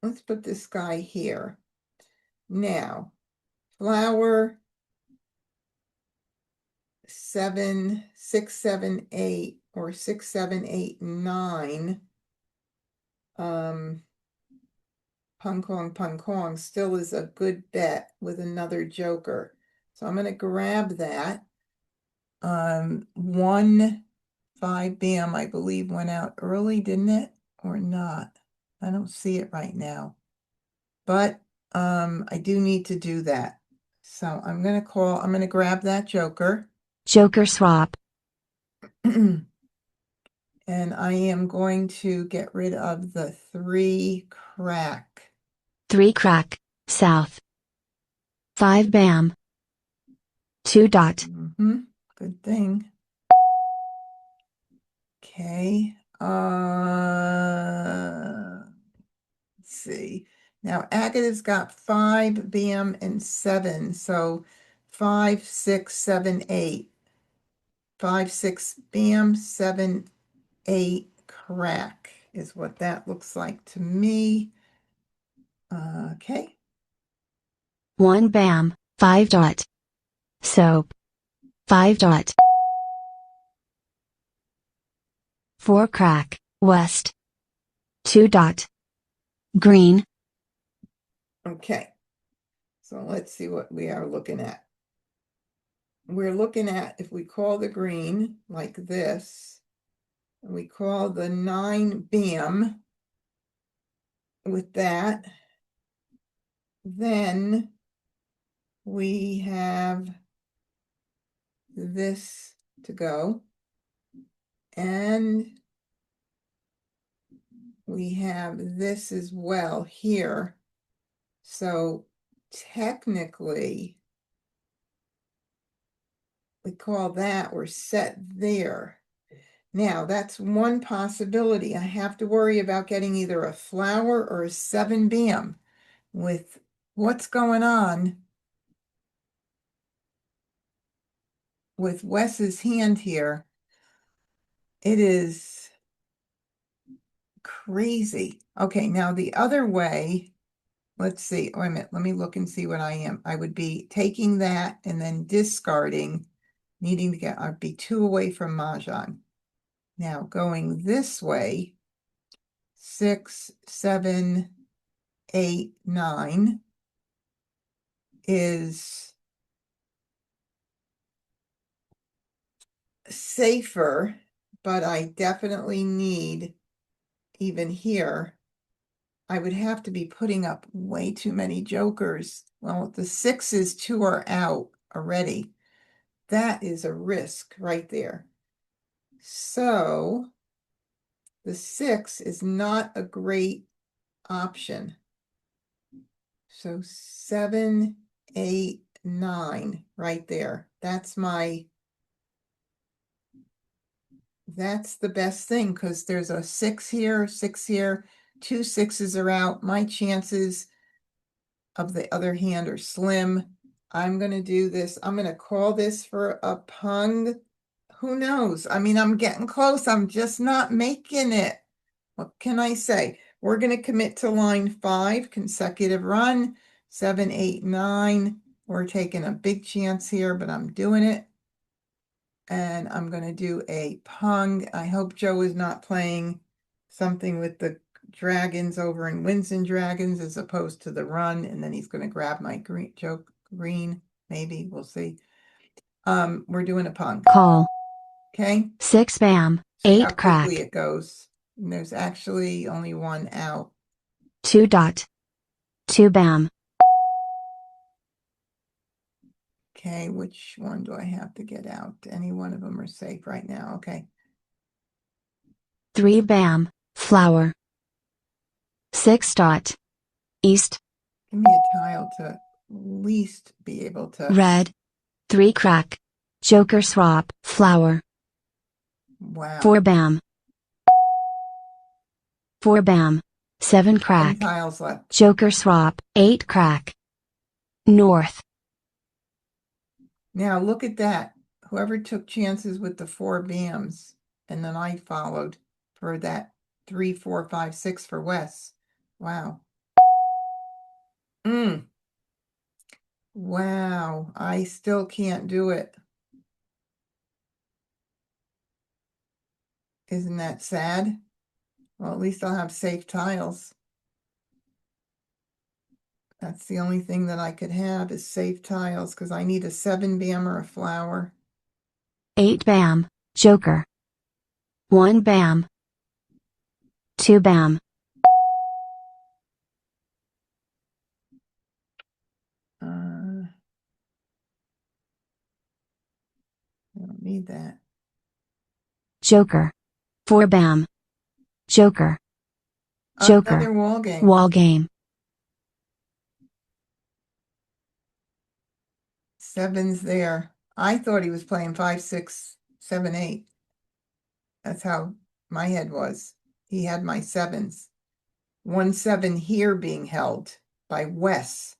let's put this guy here. Now, flower 7, 6, 7, 8, or 6, 7, 8, 9. Pung Kong still is a good bet with another joker. So I'm going to grab that. 1, 5 bam, I believe, went out early, didn't it? Or not? I don't see it right now. But I do need to do that. So I'm going to grab that joker. Joker swap. And I am going to get rid of the 3 crack. 3 crack. South. 5 bam. 2 dot. Good thing. Okay. Let's see. Now Agatha's got 5 bam and 7. So 5, 6, 7, 8. 5, 6 bam, 7, 8 crack is what that looks like to me. Okay. 1 bam. 5 dot. Soap. 5 dot. 4 crack. West. 2 dot. Green. Okay, so let's see what we are looking at. We're looking at, if we call the green like this, and we call the 9 bam with that, then we have this to go, and we have this as well here. So technically, we call that, we're set there. Now, that's one possibility. I have to worry about getting either a flower or a 7 bam with what's going on with Wes's hand here. It is crazy. Okay, now the other way, let's see. Wait a minute. Let me look and see what I am. I would be taking that and then discarding, needing to get, I'd be 2 away from Mah Jongg. Now going this way, 6, 7, 8, 9 is safer, but I definitely need, even here, I would have to be putting up way too many jokers. Well, the 6s, 2 are out already. That is a risk right there. So the 6 is not a great option. So 7, 8, 9 right there. That's the best thing, because there's a 6 here, 6 here, 2 6s are out. My chances of the other hand are slim. I'm going to do this. I'm going to call this for a pung. Who knows? I mean, I'm getting close. I'm just not making it. What can I say? We're going to commit to line 5, consecutive run, 7, 8, 9. We're taking a big chance here, but I'm doing it. And I'm going to do a pung. I hope Joe is not playing something with the dragons over in Winds and Dragons as opposed to the run, and then he's going to grab my green joke green. Maybe we'll see. We're doing a pung. Call. Okay. 6 bam. See how 8 quickly crack. it goes. And there's actually only 1 out. 2 dot. 2 bam. Okay, which one do I have to get out? Any one of them are safe right now. Okay. 3 bam. Flower. 6 dot. East. Give me a tile to at least be able to. Red. 3 crack. Joker swap. Flower. Wow. 4 bam. 4 bam. 7 10 crack. tiles left. Joker swap. 8 crack. North. Now look at that. Whoever took chances with the 4 bams, and then I followed for that 3, 4, 5, 6 for Wes. Wow. Wow. I still can't do it. Isn't that sad? Well, at least I'll have safe tiles. That's the only thing that I could have is safe tiles, because I need a 7 bam or a flower. 8 bam. Joker. 1 bam. 2 bam. I don't need that. Joker. 4 bam. Joker. Joker. Another wall game. Wall game. 7's there. I thought he was playing 5, 6, 7, 8. That's how my head was. He had my 7s. 1 7 here being held by Wes.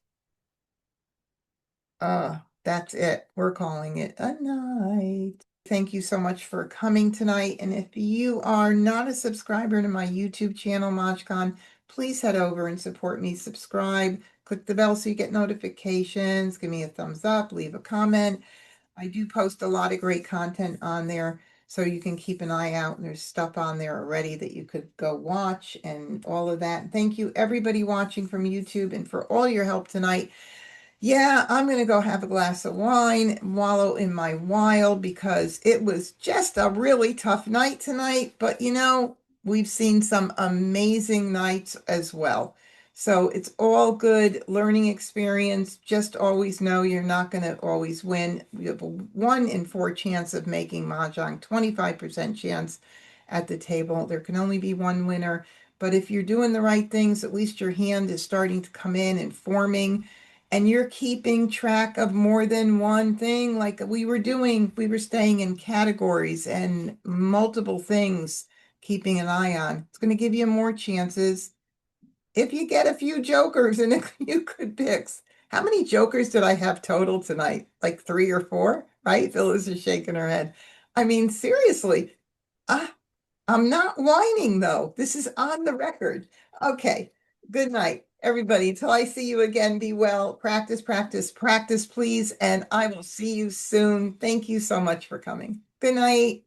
That's it. We're calling it a night. Thank you so much for coming tonight. And if you are not a subscriber to my YouTube channel, MahjCon, please head over and support me. Subscribe, click the bell so you get notifications, give me a thumbs up, leave a comment. I do post a lot of great content on there. So you can keep an eye out, and there's stuff on there already that you could go watch and all of that. Thank you, everybody watching from YouTube, and for all your help tonight. Yeah, I'm going to go have a glass of wine, wallow in my wile because it was just a really tough night tonight. But we've seen some amazing nights as well. So it's all good learning experience. Just always know you're not going to always win. You have a 1 in 4 chance of making Mahjong, 25% chance at the table. There can only be one winner. But if you're doing the right things, at least your hand is starting to come in and forming, and you're keeping track of more than one thing like we were doing. We were staying in categories and multiple things, keeping an eye on. It's going to give you more chances if you get a few jokers and a few good picks. How many jokers did I have total tonight? Like 3 or 4, right? Phyllis is shaking her head. I mean, seriously. Ah, I'm not whining though. This is on the record. Okay. Good night, everybody. Till I see you again, be well. Practice, practice, practice, please. And I will see you soon. Thank you so much for coming. Good night.